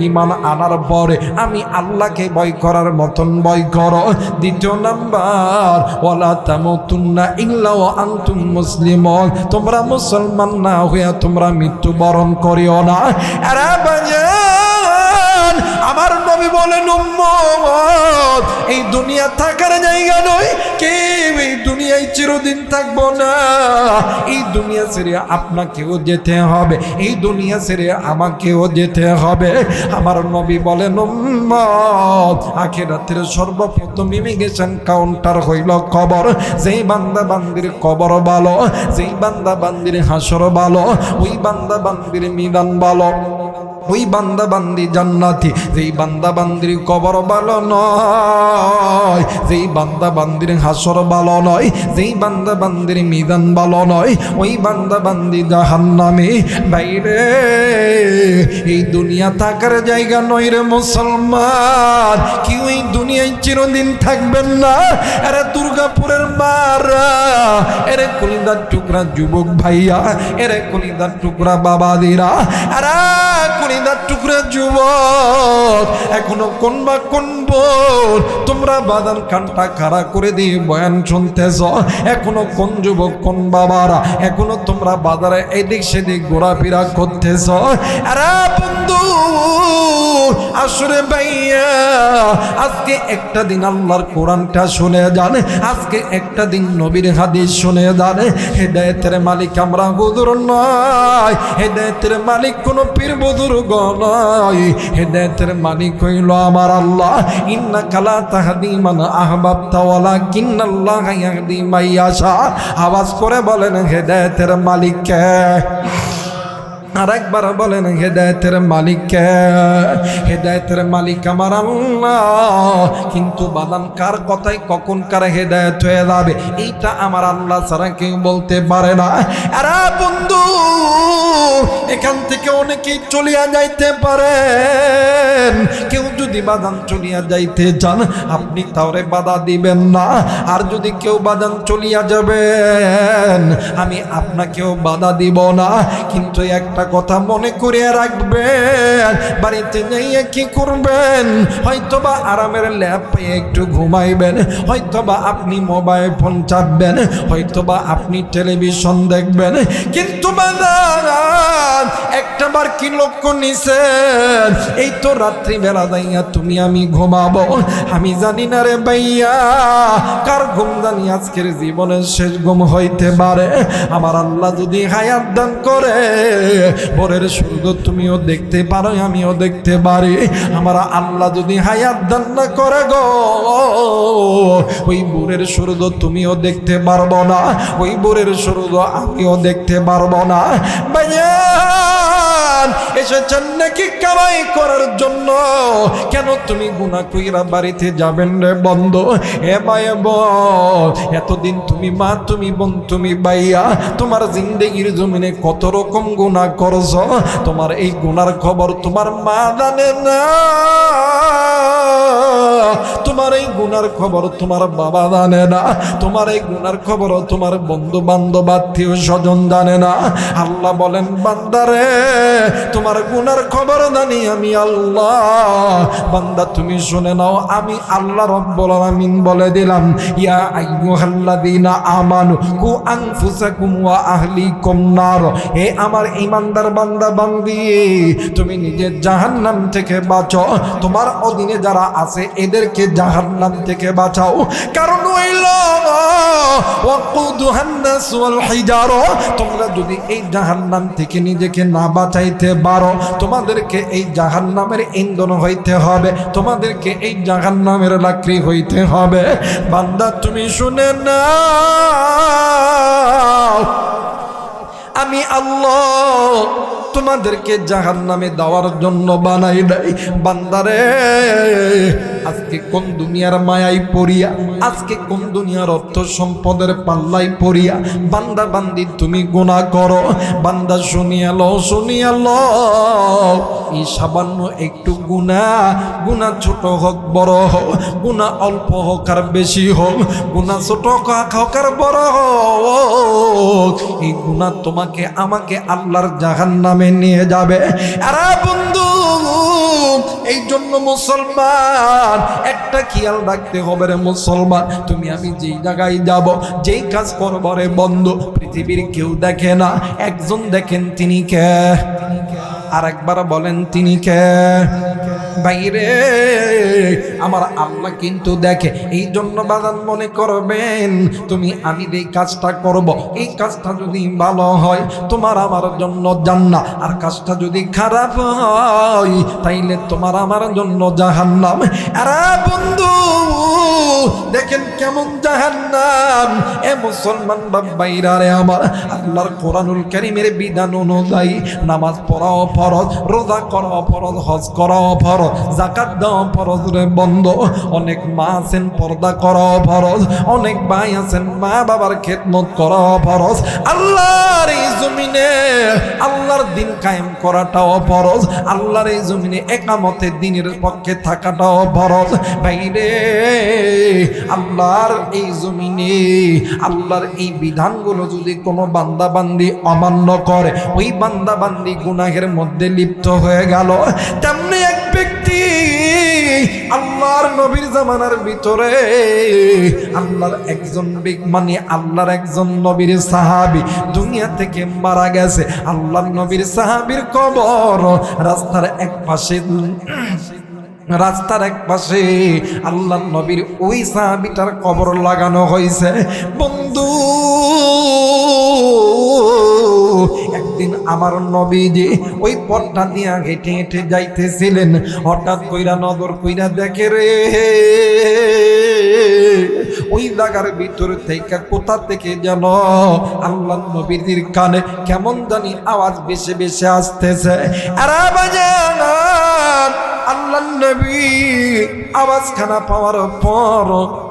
ঈমান আনার পরে আমি আল্লাহকে ভয় করার মতন ভয় করো। দ্বিতীয় নাম্বার, ওয়া লা তামুতুন্না ইল্লা ওয়া আনতুম মুসলিমুন, তোমরা মুসলমান না হইয়া তোমরা মৃত্যুবরণ করিও না। আরে বাজান আমার নবী বলেন, উম্মত এই দুনিয়া থাকার জায়গা নয়, কেউ এই দুনিয়ায় চিরদিন থাকবো না। এই দুনিয়া ছেড়ে আপনাকেও যেতে হবে, এই দুনিয়া ছেড়ে আমাকেও যেতে হবে। আমার নবী বলেন, উম্মত আখিরাতের সর্বপ্রথম ইমিগ্রেশন কাউন্টার হইল কবর। যেই বান্দা বান্দির কবর ভালো, যেই বান্দা বান্দির হাসর ভালো, ওই বান্দা বান্দির মিদান ভালো, ওই বান্দা বান্দি জান্নাতি। যেই বান্দা বান্দির কবর ভালো নয়, যেই বান্দা বান্দির হাসর ভালো নয়, যেই বান্দা বান্দির মিজান ভালো নয়, ওই বান্দা বান্দি জাহান্নামী। বাইরে এই দুনিয়া থাকার জায়গা নয় রে মুসলমান, কি ওই দুনিয়ায় চিরদিন থাকবেন না? আরে দুর্গাপুরের মারা, এরে কলিদার টুকরা যুবক ভাইয়া, এরে কলিদার টুকরা বাবাদিরা, আরে কলিদার টুকরা যুবক, এখনো কোন বা কোন বোন তোমরা বাদান কানটা খাড়া করে দিয়ে বয়ান শুনতেছ? এখনো কোন যুবক কোন বাবারা এখনো তোমরা বাজারে এদিক সেদিক ঘোরাফেরা করতেছ? আরে বন্ধু আসরে ভাইয়া, আজকে একটা দিন আল্লাহর কোরআনটা শুনে যান, আজকে একটা দিন নবীর হাদিস শুনে যান। হেদায়েতের মালিক আমরা হুজুর নয়, হেদায়েতের মালিক কোন পীর বুজুর্গ নয়, হেদায়েতের মালিক হইল আমার আল্লাহ। ইন্নাকা লা তাহদি মান আহবাবতা ওয়ালাকিন্নাল্লাহা ইয়াহদি মান ইয়াশা। আওয়াজ করে বলেন হেদায়েতের মালিক কে? আরেকবার বলেন হেদায়েতের মালিক কে? হেদায়েতের মালিক আমার আল্লাহ। কিন্তু বাদান কার কথায় কখন কার হেদায়েত হয়ে যাবে এইটা আমার আল্লাহ ছাড়া কেউ বলতে পারে না। আরে বন্ধু এখান থেকে অনেকেই চলিয়া যাইতে পারেন, কেউ যদি বাদান চলিয়া যাইতে চান আপনি তাওরে বাধা দিবেন না। আর যদি কেউ বাদান চলিয়া যাবেন আমি আপনাকেও বাধা দিব না। কিন্তু একটা কথা মনে করিয়া রাখবেন, বাড়িতে যাইয়া কি করবেন? হয়তোবা আরামের ল্যাপ পেয়ে একটু ঘুমাইবেন, হয়তোবা আপনি মোবাইল ফোন চাপবেন, হয়তোবা আপনি টেলিভিশন দেখবেন। কিন্তু বাজার একটা বার কি লক্ষ্য নিছেন? এই তো রাত্রিবেলা যাইয়া তুমি আমি ঘুমাবো, আমি জানি না রে ভাইয়া কার ঘুম জানি আজকের জীবনের শেষ ঘুম হইতে পারে। আমার আল্লাহ যদি হায়াত দান করে ভোরের সূর্য তুমিও দেখতে পারো, আমিও দেখতে পারি। আমার আল্লাহ যদি হায়াত দান না করে গো, ওই ভোরের সূর্য তুমিও দেখতে পারবো না, ওই ভোরের সূর্য আমিও দেখতে পারবো না। ভাইজান এসেছেন নাকি কামাই করার জন্য? কেন তুমি গুনাহ কইরা বাড়িতে যাবেন রে বন্ধু? এ ভাই বোন, এতদিন তুমি মা, তুমি বোন, তুমি ভাইয়া, তোমার জিন্দেগির জমিনে কত রকম গুনাহ করছো। তোমার এই গুনার খবর তোমার মা জানে না, তোমার এই গুনার খবর তোমার বাবা জানে না, তোমার এই গুনার খবর তোমার বন্ধু বান্ধব আত্মীয় স্বজন জানে না। আল্লাহ বলেন বান্দারে তোমার গুনার খবর জানি আমি আল্লাহ। বান্দা তুমি শুনে নাও, আমি আল্লাহ রব্বুল আলামিন বলে দিলাম, ইয়া আইয়ুহাল্লাযীনা আমানু কু আনফুসাকুম ওয়া আহলিকুম নার। হে আমার ঈমানদার বান্দা বান্দি, তুমি নিজের জাহান্নাম থেকে বাঁচো, তোমার অধীনে যারা আছে এদেরকে জাহান্নাম থেকে বাঁচাও। কারণ ওই ওয়াকুদুহান নাস ওয়াল হিজারা, তোমরা যদি এই জাহান্নাম থেকে নিজেকে না বাঁচাইতে পারো, তোমাদেরকে এই জাহান্নামের ইন্ধন হইতে হবে, তোমাদেরকে এই জাহান্নামের লাকড়ি হইতে হবে। বান্দা তুমি শুনে নাও, আমি আল্লাহ তোমাদেরকে জাহান্নামে দেওয়ার জন্য বানাই নাই। বান্দারে, আজকে কোন দুনিয়ার মায়াই পড়িয়া, আজকে কোন দুনিয়ার অর্থ সম্পদের পাল্লাই পড়িয়া বান্দা বান্দি তুমি গুনাহ করো। বান্দা শুনিয়ালো, শুনিয়ালো, এই সামান্য একটু গুনাহ ছোট হোক বড় হোক, গুনাহ অল্প হোক আর বেশি হোক, গুনাহ ছোট হোক আর বড় হোক, এই গুনাহ তোমাকে আমাকে আল্লাহর জাহান্নামে নিয়ে যাবে। আরে বন্ধু, এই জন্য মুসলমান একটা খেয়াল রাখতে হবে রে মুসলমান, তুমি আমি যেই জায়গায় যাব, যেই কাজ করবো রে বন্ধু, পৃথিবীর কেউ দেখে না, একজন দেখেন, তিনি কে? আর একবার বলেন, তিনি কে? বাইরে আমার আল্লাহ কিন্তু দেখে। এই জন্য বাজান মনে করবেন, তুমি আমি এই কাজটা করব, এই কাজটা যদি ভালো হয় তোমার আমার জন্য জান্নাত, আর কাজটা যদি খারাপ হয় তাইলে তোমার আমার জন্য জাহান্নাম। আরে বন্ধু দেখেন কেমন জাহান্নাম। এ মুসলমান বাবাইরা রে আমার, আল্লাহর কোরআনুল কারীমের বিধান অনুযায়ী নামাজ পড়াও ফরজ, রোজা করাও ফরজ, হজ করাও ফরজ, যাকাত দাও ফরজ রে বন্ধু। অনেক মা আছেন পর্দা করাও ফরজ, অনেক ভাই আছেন মা বাবার খেদমত করাও ফরজ। আল্লাহর এই জমিনে আল্লাহর দিন কায়েম করাটাও ফরজ, আল্লাহর এই জমিনে একামতে দিনের পক্ষে থাকাটাও ফরজ। বাইরে আল্লাহর এই জমিনে আল্লাহর এই বিধানগুলো যদি কোনো বান্দা বান্দি অমান্য করে, ওই বান্দা বান্দি গুনাহের মধ্যে লিপ্ত হয়ে গেল। তেমনি এক ব্যক্তি আল্লাহর নবীর জামানার ভিতরে আল্লাহর একজন মানে আল্লাহর একজন নবীর সাহাবী দুনিয়া থেকে মারা গেছে। আল্লাহর নবীর সাহাবীর কবর রাস্তার এক পাশে আল্লাহর নবীর ওই সাহাবীটার কবর লাগানো হয়েছে। বন্ধু একদিন আমার নবীজি ওই পথটা দিয়ে হেঁটে হেঁটে যাইতেছিলেন, হঠাৎ কইরা নজর কইরা দেখে রে ওই জায়গার ভিতর থেকে কোথা থেকে যেন আল্লাহর নবীর কানে কেমন জানি আওয়াজ বেশি বেশি আসতেছে। আরে বাজান, আল্লাহর নবী আওয়াজ খানা পাওয়ার পর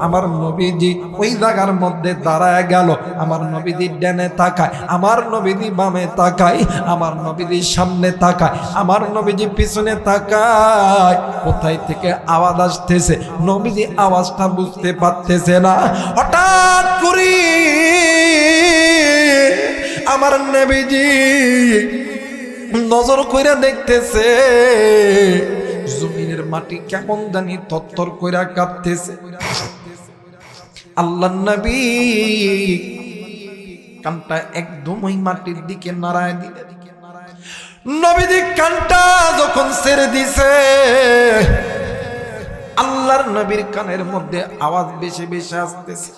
আমার নবীজি ওই জায়গার মধ্যে দাঁড়ায় গেল। আমার নবীজি ডানে তাকায়, আমার নবীজি বামে তাকায়, আমার নবীজি সামনে তাকায়, আমার নবীজি পিছনে তাকায়। কোথায় থেকে আওয়াজ আসতেছে নবীজি আওয়াজটা বুঝতে পারতেছে না। হঠাৎ করে আমার নবীজি নজর কইরা দেখতেছে জমিনের মাটি কেমন জানি থরথর কইরা কাঁপতেছে। আল্লাহর নবী কানটা একদম ওই মাটির দিকে নাড়ায় দিলেন। নবীজি কানটা যখন ছেড়ে দিছে, আল্লাহর নবীর কানের মধ্যে আওয়াজ বেশি বেশি আসতেছে,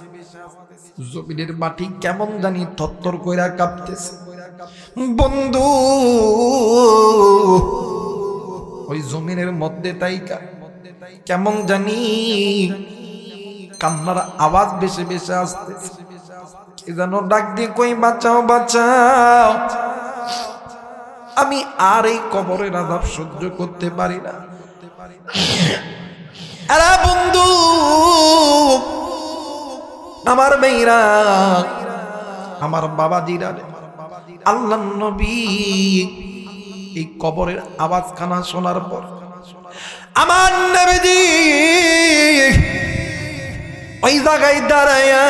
জমিনের মাটি কেমন জানি থরথর কইরা কাঁপতেছে। বন্ধু ওই জমিনের মধ্যে তাইকা কেমন জানি কান্নার আওয়াজ বেশি বেশি আসতেছে। কে যেন ডাক দিয়ে কই, বাঁচাও বাঁচাও, আমি আর এই কবরের আযাব সহ্য করতে পারি না। আরে বন্ধু আমার মেয়েরা, আমার বাবাজিরা, আল্লাহর নবী এই কবরের আওয়াজ খানা শোনার পর আমার নবীজি ওই জায়গায় দাঁড়ায়া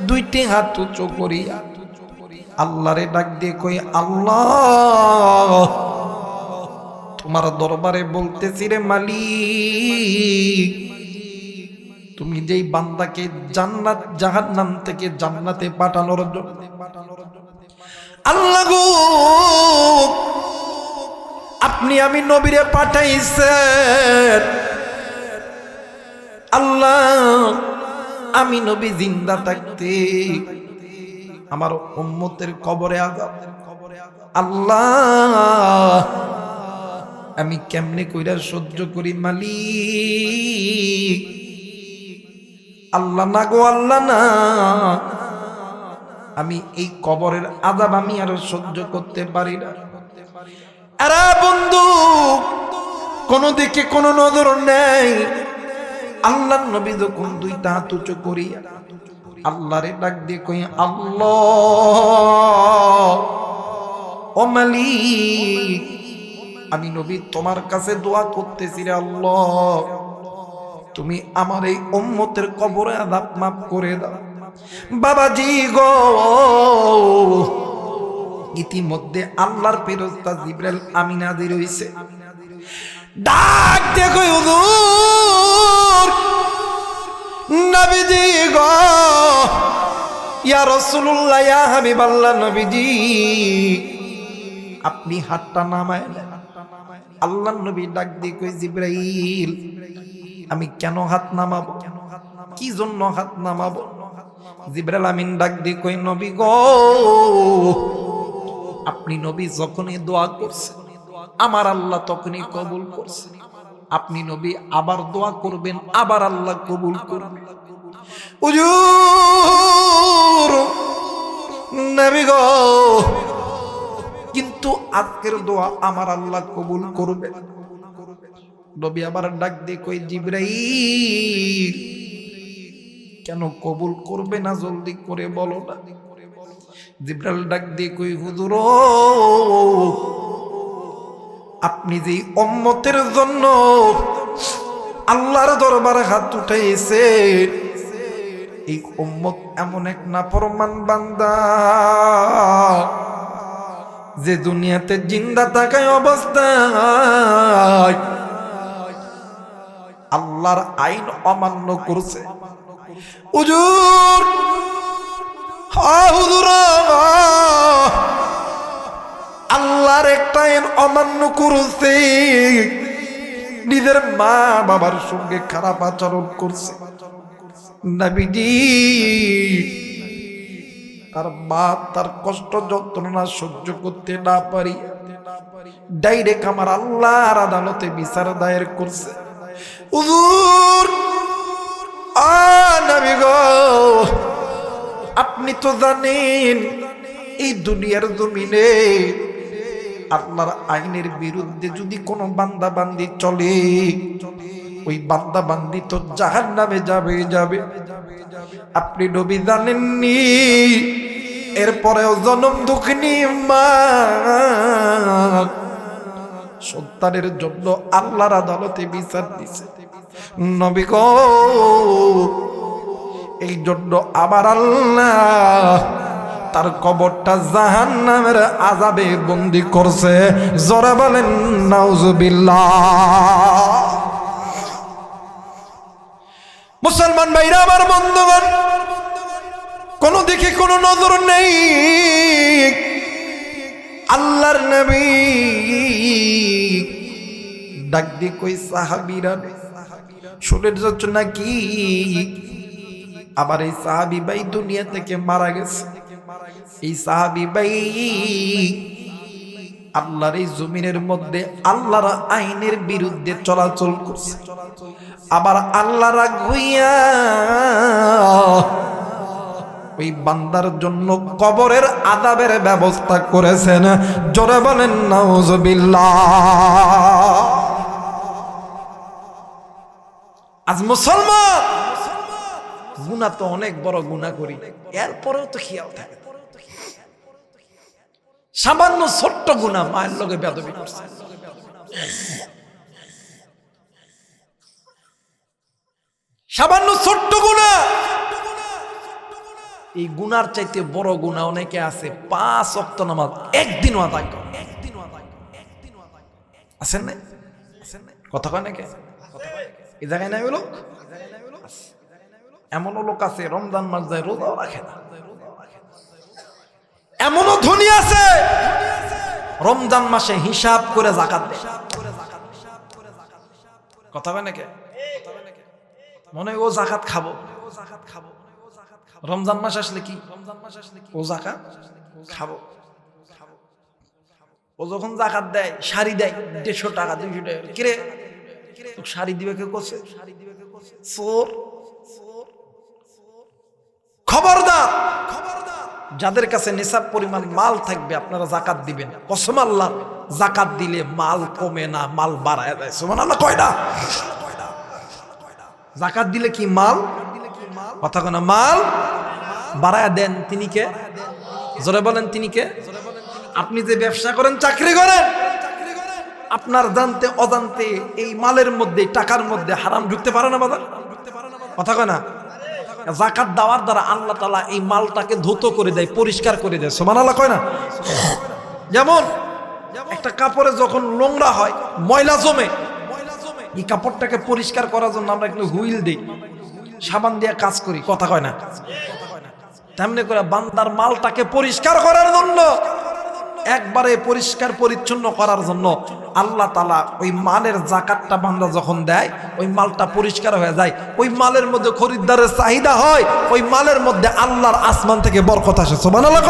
দুইটি হাত উঁচু করিয়া আল্লাহরে ডাক দিয়ে কই, আল্লাহ তোমার দরবারে বলতেছি রে মালিক, তুমি যেই বান্দাকে জান্নাত জাহান্নাম থেকে জান্নাতে পাঠানোর জন্য আল্লাহ গো আপনি আমি নবীরে পাঠাইছেন, আল্লাহ আমি নবী জিন্দা থাকতে আমার উম্মতের কবরে আযাব, আল্লাহ আমি কেমনে কইরা সহ্য করি মালিক। আল্লাহ না গো আল্লাহ না, আমি এই কবরের আযাব আমি আর সহ্য করতে পারি না। আরে বন্ধু, কোন দিকে কোন নজর নেই। আল্লাহর নবী যখন দুইটা হাত উঁচু করিয়া আল্লাহরে ডাক দিয়ে কই, আল্লাহ ও মালিক, আমি নবী তোমার কাছে দোয়া করতেছি রে আল্লাহ, তুমি আমার এই উম্মতের কবরে আযাব মাফ করে দাও। বাবাজি গো, ইতিমধ্যে আল্লাহর ফেরেশতা জিবরাইল আমিন হাজির হইছে। ডাক দেখো হুজুর, নবীজি গো, ইয়া রাসূলুল্লাহ, ইয়া হাবিবাল্লাহ, নবীজি আপনি হাতটা নামায়। আল্লাহর নবী ডাক দিয়ে কই, জিবরাইল আমি কেন হাত নামাবো, কি জন্য হাত নামাবো? জিবরাইল আমিন ডাক দিয়ে কই, নবী গো, আপনি নবী যখনই দোয়া করছেন আমার আল্লাহ তখনই কবুল করছেন। আপনি নবী আবার দোয়া করবেন, আবার আল্লাহ কবুল করবেন। হুজুর নবী গো, কিন্তু আজকের দোয়া আমার আল্লাহ কবুল করবেন। নবী আবার ডাক দিয়ে কই, জিবরাইল কেন কবুল করবে না, জলদি করে বলো না। জিবরাইল ডাক দিয়ে কই, হুজুর আপনি যে উম্মতের জন্য আল্লাহর দরবারে হাত উঠাইছে, এই উম্মত এমন এক নাফরমান বান্দা যে দুনিয়াতে জিন্দা থাকায় অবস্থায় আল্লাহর আইন অমান্য করছে। হুজুর হুজুর আল্লাহর একটা আইন অমান্য করছে, নিজের মা বাবার সঙ্গে খারাপ আচরণ করছে। নবীজি তার মা তার কষ্ট যন্ত্রণা সহ্য করতে না পারি ডাইরেক্ট আমার আল্লাহর আদালতে বিচার দায়ের করছে। হুজুর নবী গো, আপনি তো জানেন এই দুনিয়ার জমিনে আল্লাহর আইনের বিরুদ্ধে যদি কোনো বান্দা বান্দি চলে, ওই বান্দা বান্দি তো জাহান্নামে যাবে। আপনি নবী জানেননি? এরপরেও জনম দুঃখিনী মা সন্তানের জন্য আল্লাহর আদালতে বিচার দিছে। নবী গো, এই জন্য আবার আল্লাহ তার কবরটা জাহান্নামের আযাবে বন্দী করছে। জোরে বলেন নাউজুবিল্লাহ। মুসলমান ভাইরা আমার, বন্ধুগণ, কোন দিকে কোন নজর নেই। আল্লাহর নবী ডাক দিয়ে কই, সাহাবীরা শুনে যাচ্ছ নাকি? আবার এই সাহাবী ভাই দুনিয়া থেকে মারা গেছে। এই সাহাবী ভাই আল্লাহর এই জমিনের মধ্যে আল্লাহর আইনের বিরুদ্ধে চলাচল করছে। আবার আল্লাহ রাগ হইয়া ওই বান্দার জন্য কবরের আযাবের ব্যবস্থা করেছেন। জোরে বলেন নাউজুবিল্লাহ। আজ মুসলমান গুনাহ তো অনেক বড় গুনাহ করি, এরপরেও তো খেয়াল থাকে। সামান্য ছোট্ট গুনাহ, মায়ের লগে বেয়াদবি করছে, সামান্য ছোট্ট গুনাহ। এই গুনার চাইতে বড় গুনাহ অনেকে আছে। 5 ওয়াক্ত নামাজ একদিনও আদায় করে, আছেন না? কথা কয় নাকি? এই জায়গায় নাই লোক, এমনও লোক আছে রমজান মাস যায় রোজাও রাখে না। এমনও ধনী আছে রমজান মাসে হিসাব করে যাকাত দেয়। কথা কয় নাকি? মনে হয় ও যাকাত খাবো, রমজান মাস আসলে কি ও যাকাত খাবো। ও যখন যাকাত দেয়, শাড়ি দেয় 150 টাকা 200 টাকা, কিরে শাড়ি দিবে কে করছে? চোর। খবরদার, যাদের কাছে নিসাব পরিমাণ মাল থাকবে আপনারা যাকাত দিবেন। কসম আল্লাহ, যাকাত দিলে মাল কমে না, মাল বাড়ায় দেয়। সুবহানাল্লাহ কয় না? যাকাত দিলে কি মাল, কথা কয় না, মাল বাড়ায় দেন। তিনি কে? জোরে বলেন তিনি কে? আপনি যে ব্যবসা করেন, চাকরি করেন, আপনার জানতে অজান্তে এই মালের মধ্যে, টাকার মধ্যে হারাম ঢুকতে পারে না বাজার? কথা কয় না? যাকাত দেওয়ার দ্বারা আল্লাহ তাআলা এই মালটাকে ধৌত করে দেয়, পরিষ্কার করে দেয়। সুবহানাল্লাহ কয় না? যেমন একটা কাপড়ে যখন নোংরা হয়, ময়লা জমে, এই কাপড়টাকে পরিষ্কার করার জন্য আমরা কিন্তু হুইল দিই, সাবান দিয়ে কাজ করি। কথা কয় না? তেমনি করে বান্দার মালটাকে পরিষ্কার করার জন্য, একবারে পরিষ্কার পরিচ্ছন্ন করার জন্য আল্লাহ তাআলা ওই মালের যাকাতটা বান্দা যখন দেয়, ওই মালটা পরিষ্কার হয়ে যায়, ওই মালের মধ্যে খরিদ্দারের চাহিদা হয়, ওই মালের মধ্যে আল্লাহর আসমান থেকে বরকত আসে। সুবহানাল্লাহ।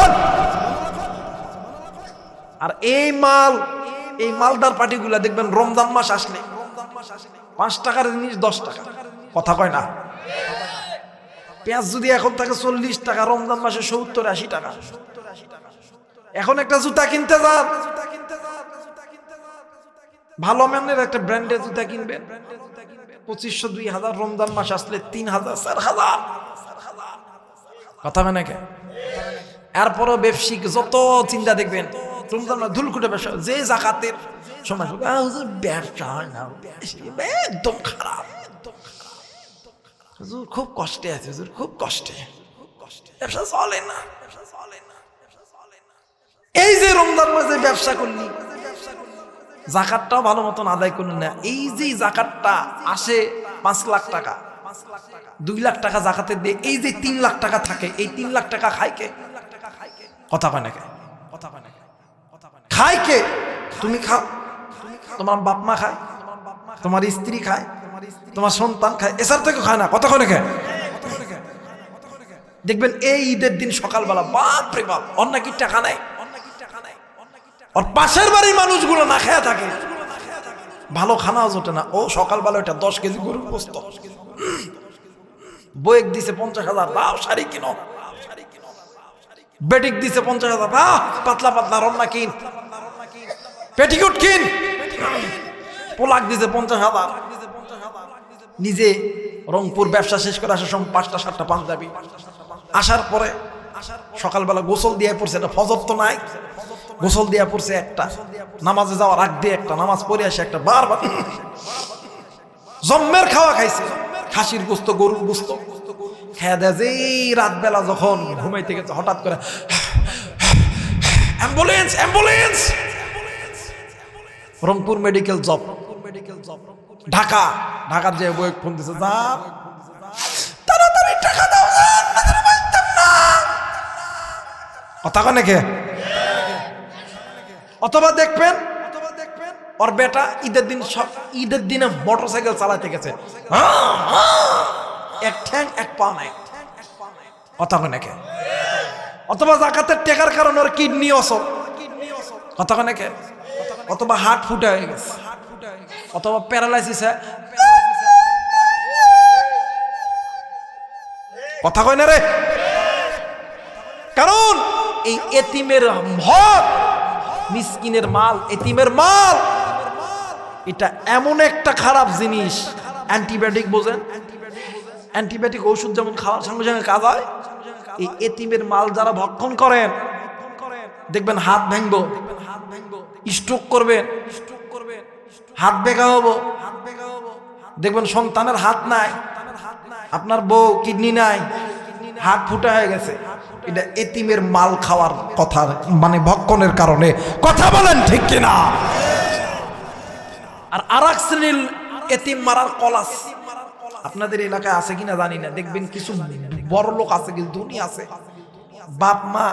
আর এই মালদার পার্টিগুলা দেখবেন রমজান মাস আসলে 5 টাকার জিনিস 10 টাকা। কথা কয় না? পেঁয়াজ যদি এখন থাকে 40 টাকা, রমজান মাসে 70-80 টাকা। এখন একটা জুতা কিনতে যান, ভালো মানের একটা ব্র্যান্ডের জুতা কিনবেন, 2500-2000, রমজান মাস আসলে 3000-4000। কথা মানে কে? এরপরও ব্যবসায়িক যত চিন্তা দেখবেন, রমজান মাস ধুলকুটে ব্যবসা, যে যাকাতের সময় ব্যবসা হয় না, একদম খারাপ, হুজুর খুব কষ্টে আছে, হুজুর খুব কষ্টে, ব্যবসা চলে না। এই যে রমজান মাসে ব্যবসা করলি, যাকাতটাও ভালো মতন আদায় করলি না, এই যে যাকাতটা আসে 5 লাখ টাকা, 2 লাখ টাকা যাকাতের দিয়ে এই যে 3 লাখ টাকা থাকে, এই 3 লাখ টাকা খায় কে? কথা পায় না কে? খায় কে? তুমি খাও, তোমার বাপ মা খায়, তোমার স্ত্রী খায়, তোমার সন্তান খায়, এছাড়া তো কেউ খায় না। কথা কয় না কে? দেখবেন এই ঈদের দিন সকালবেলা, বাপ রে বাপ, অন্য কি টাকা নাই, ওর পাশের বাড়ির মানুষগুলো না খেয়ে থাকে, ভালো খানাও জোটে না, ও সকালবেলা ওটা 10 কেজি গরুর গোস্ত, বইয়েক দিছে 50,000, দাও শাড়ি কিনো, বেটিক দিছে 50,000, পাতলা পাতলা রমনা কিন, পেটিকোট কিন, পোলাক দিছে 50,000। নিজে রংপুর ব্যবসা শেষ করে আসার সময় 5টা-7টা পাঞ্জাবি, আসার পরে সকালবেলা গোসল দিয়ে পড়ছে, একটা ফজর তো নাই, গোসল দিয়া পড়ছে একটা, নামাজে যাওয়ার আগ দিয়ে একটা, নামাজ পড়ে আসে একটা, বারবার জম্মের খাওয়া খাইছে, খাসির গোস্ত, গরুর গোস্ত খেয়ে দেয়। যে রাত বেলা যখন ঘুমাইতে গেছে, হঠাৎ করে ambulance ambulance, Rangpur medical job, ঢাকার যে বই ফোন দিছে, যান তাড়াতাড়ি টাকা দাও, কথা কয় নাকি? অথবা দেখবেন ওর বেটা ঈদের দিনে মোটরসাইকেল চালাতে গেছে, এক ঠ্যাং এক পা নাই, কথা কয় নাকি? অথবা যাকাতের টাকার কারণে ওর কিডনি অসুখ, কথা কয় নাকি? অথবা হার্ট ফুটা হয়ে গেছে, অথবা প্যারালাইসিস, কথা কয় না রে? কারণ এই এতিমের হক, মিসকিনের মাল, এতিমের মাল, এটা এমন একটা খারাপ জিনিস। অ্যান্টিবায়োটিক বোঝেন? অ্যান্টিবায়োটিক ওষুধ যেমন খাওয়ার সঙ্গে সঙ্গে কাজ হয়, এই এতিমের মাল যারা ভক্ষণ করেন, দেখবেন হাত ভাঙবো, স্ট্রোক করবেন, হাত বেঁকা হবো, দেখবেন সন্তানের হাত নাই, আপনার বউ কিডনি নাই, হাত ফুটা হয়ে গেছে, এটা এতিমের মাল খাওয়ার কথা, মানে ভক্ষণের কারণে। কথা বলেন ঠিক কিনা? আর আরেক শ্রেণীর এতিম মারার কলাস আপনাদের এলাকায় আছে কিনা জানি না, দেখবেন কিছু বড় লোক আছে, কিছু ধনী আছে, বাপ মা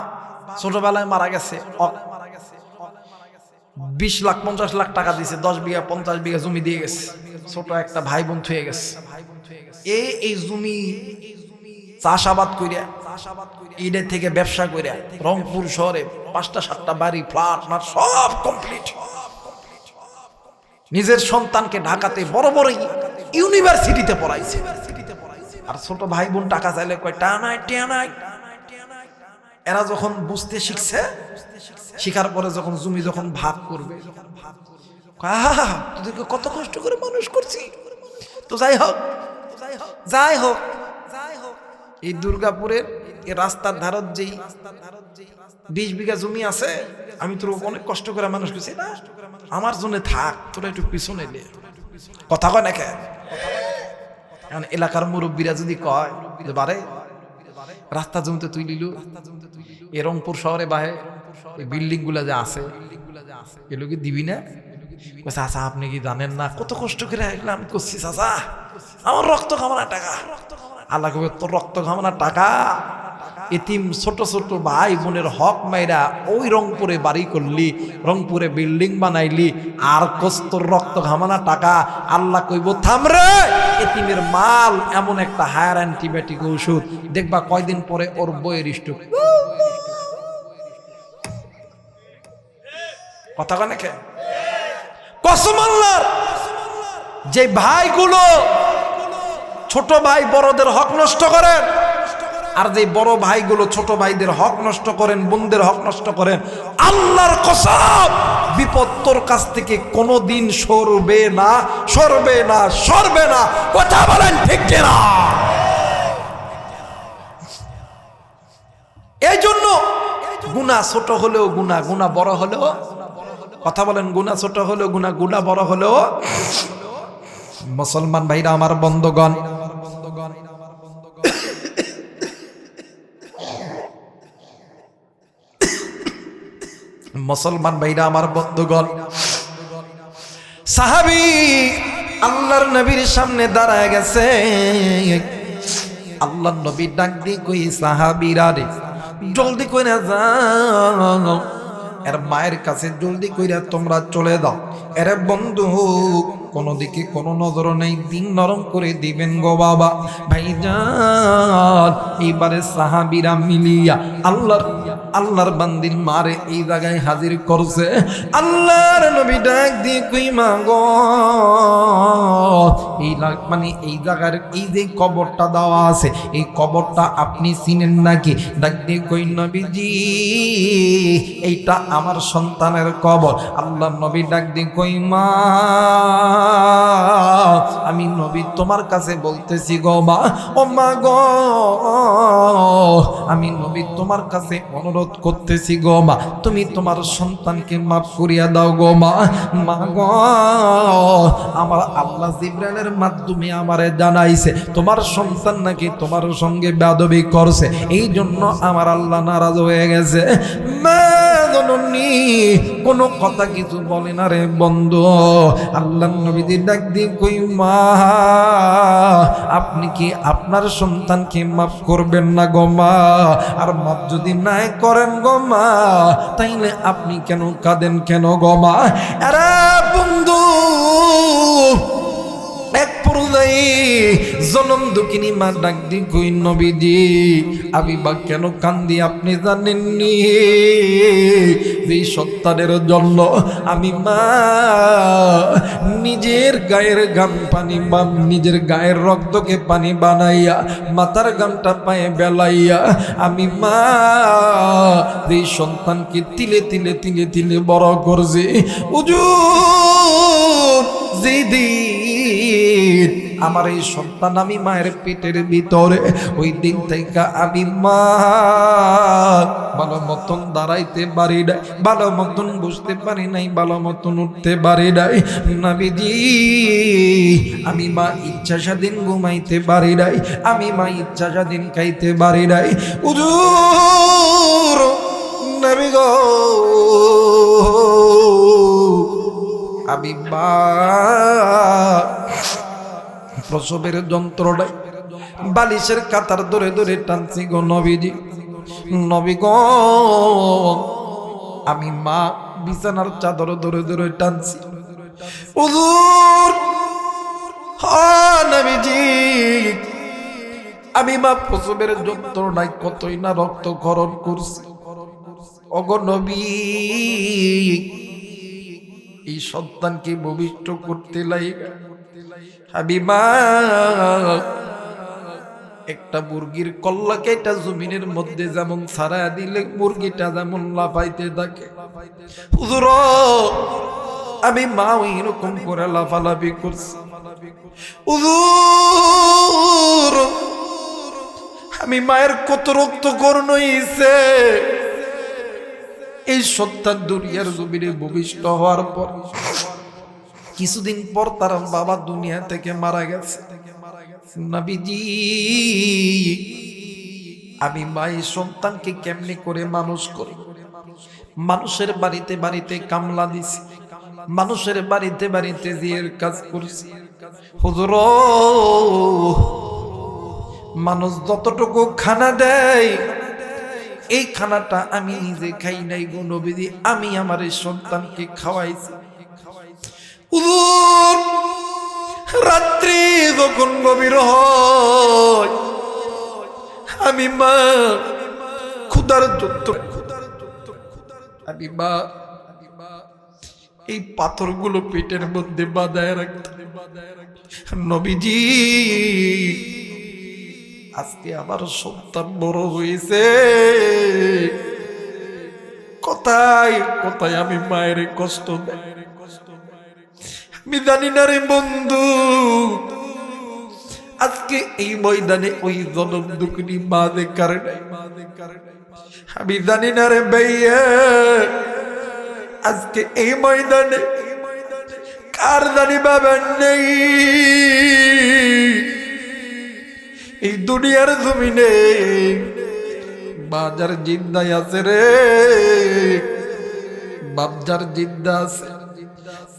ছোটবেলায় মারা গেছে, 20 লাখ 50 লাখ টাকা দিয়েছে, 10 বিঘা 50 বিঘা জমি দিয়ে গেছে, ছোট একটা ভাই বোন থুয়ে গেছে। এই জমি চাষাবাদ কইরা ঈদের থেকে ব্যবসা কইরা রংপুর শহরে 5টা 7টা বাড়ি ফ্ল্যাট সব কমপ্লিট। নিজের সন্তানকে ঢাকাতে বড় বড় ইউনিভার্সিটিতে পড়াইছে। আর ছোট ভাই বোন টাকা চাইলে কয় টা নাই টিয়া নাই। এরা যখন বুঝতে শিখছে, শিখার পরে যখন জমি যখন ভাগ করবে, তোদেরকে কত কষ্ট করে মানুষ করছি। তো যাই হোক যাই হোক, এই দুর্গাপুরের এই রাস্তার ধারত যেই 20 বিঘা জমি আছে, আমি তোর অনেক কষ্ট করে মানুষ করছি না, আমার জন্য থাক, তোরা একটু পিছনে নে। কথা কয় নাকি? এখন এলাকার মুরব্বীরা যদি কয় যে বারে রাস্তা জমিতে তুই লিলু, এই রংপুর শহরে বাহে এই বিল্ডিং গুলা যে আছে এগুলো কি দিবি না? চাচা আপনি কি জানেন না কত কষ্ট করে এগুলো করছি চাচা, আমার রক্ত খামানা টাকা। আল্লাহ কবে তোর রক্ত খামানা টাকা এতিম ছোট ছোট ভাই বোনের হক মাইরা ওই রংপুরে বাড়ি করলি, রংপুরে বিল্ডিং বানাইলি, আর তোর রক্ত ঘামানা টাকা। আল্লাহ কইব থামরে, এতিমের মাল এমন একটা হায়ার অ্যান্টিবায়োটিক ওষুধ, দেখবা কয়দিন পরে ওর বইয়ের স্ট্রোক। কথা কয় নাকি? কসম আল্লাহর, যে ভাইগুলো ছোট ভাই বড়দের হক নষ্ট করেন, আর যে বড় ভাইগুলো ছোট ভাইদের হক নষ্ট করেন, বোনদের হক নষ্ট করেন, আল্লাহর কসম বিপদ তোর কাছ থেকে কোনোদিন সরবে না, সরবে না, সরবে না। কথা বলেন ঠিক কিনা? এই জন্য গুনাহ ছোট হলেও গুনাহ, গুনাহ বড় হলেও, কথা বলেন, গুনাহ ছোট হলেও গুনাহ, গুনাহ বড় হলেও। মুসলমান ভাইরা আমার বন্ধুগণ, মুসলমান ভাইরা আমার বন্ধুগণ, সাহাবী আল্লাহর নবীর সামনে দাঁড়ায় গেছে। আল্লাহর নবী ডাক দিয়ে কই, সাহাবীরা রে জলদি কইরা যাও, এর মায়ের কাছে জলদি কইরা তোমরা চলে দাও। এর বন্ধু কোন দিকে কোনো নজর নেই, দিন নরম করে দিবেন গো বাবা। ভাইজান এইবারে সাহাবীরা মিলিয়া আল্লাহর বান্দির মারে এই জায়গায় হাজির করছে। আল্লাহর নবী ডাক দিয়ে কই, মা গো, মানে এই জায়গার এই যে কবরটা দেওয়া আছে, এই কবরটা আপনি চিনেন নাকি? ডাক দিয়ে কই, নবীজি এইটা আমার সন্তানের কবর। আল্লাহর নবী ডাক দিয়ে কই, মা আমি নবী তোমার কাছে বলতেছি গো মা, ও মা গো, আমি নবী তোমার কাছে অনুরোধ করতেছি গো মা, তুমি তোমার সন্তানকে মাফ করিয়া দাও গো মা। মা গো, আমার আল্লাহ জিবরাইলের মাধ্যমে আমারে জানাইছে তোমার সন্তান নাকি তোমার সঙ্গে বেয়াদবি করছে, এই জন্য আমার আল্লাহ নারাজ হয়ে গেছে। মা জননী কোনো কথা কিছু বলে না রে বন্ধু। আল্লাহ নবীজি ডাক দিয়ে কই, মা আপনি কি আপনার সন্তানকে মাফ করবেন না গো মা? আর মাফ যদি নাই করেন গো মা, তাইলে আপনি কেন কাঁদেন কেন গো মা? আরে বন্ধু, এক পর্যায়ে জনম দুঃখিনী মা ডাক দি কই, নবীজি আমি বা কেন কান্দি আপনি জানেননি? এই সন্তানের জন্য আমি মা নিজের গায়ের ঘাম পানি বা নিজের গায়ের রক্তকে পানি বানাইয়া মাথার ঘামটা পায়ে বেলাইয়া আমি মা এই সন্তানকে তিলে তিলে তিলে তিলে বড় করছি। হুজুর যেদিন আমার এই সন্তান আমি মায়ের পেটের ভিতরে, ওই দিন থেকে আমি মা ভালো মতন দাঁড়াইতে পারি নাই, ভালো মতন বসতে পারি নাই, ভালো মতন উঠতে পারি নাই। নবীজি আমি মা ইচ্ছা স্বাধীন ঘুমাইতে পারি নাই, আমি মা ইচ্ছা স্বাধীন খাইতে পারি নাই। হুজুর নবী গো, আমি মা প্রসবের যন্ত্রণায় বালিশের কাতার ধরে ধরে টানছি গো নবীজি। নবী গো, আমি মা বিছানার চাদর ধরে ধরে টানছি। হুজুর নবীজি আমি মা প্রসবের যন্ত্রণায় কতই না রক্তক্ষরণ করছি। ওগো নবী, এই সন্তানকে ভূমিষ্ঠ করতে লাইগা হাবিবা একটা মুরগির কল্লাকে এটা জমিনের মধ্যে যেমন ছাড়া দিলে মুরগিটা যেমন লাফাইতে থাকে, হুজুর আমি মা ওই রকম করে লাফালাফি করছি। হুজুর আমি মায়ের কত রক্তক্ষরণ হইছে। এই সন্তান দুনিয়ার জমিনে ভূমিষ্ঠ হওয়ার পর কিছুদিন পর তার বাবা দুনিয়া থেকে মারা গেছে। নবীজি আমি মায়ের সন্তানকে কেমনে করে মানুষ করি? মানুষের বাড়িতে বাড়িতে কামলা দিছি, মানুষের বাড়িতে বাড়িতে জিয়ের কাজ করছি। হুজুর মানুষ যতটুকু খানা দেয় এই খানাটা আমি নিজে খাই নাই গো নবীজি, আমি আমার এই সন্তানকে খাওয়াইছি। হুজুর রাত্রি যখন গভীর হয় আমি মা ক্ষুধার আমি মা এই পাথরগুলো পেটের মধ্যে বাঁধায় রাখতে। নবীজি আজকে আমার সন্তান বড় হয়েছে, কোথায় কোথায় আমি মায়ের কষ্ট দেয় আমি জানি না রে বন্ধু। আজকে এই ময়দানে ওই জনম দুঃখিনী মা দেখার নাই, আমি জানি না রে ভাইয়া আজকে এই ময়দানে কার জানি বাবা নেই। এই দুনিয়ার জমিনে বাজার জিন্দায় আছে রে, বাপজার জিন্দা আছে,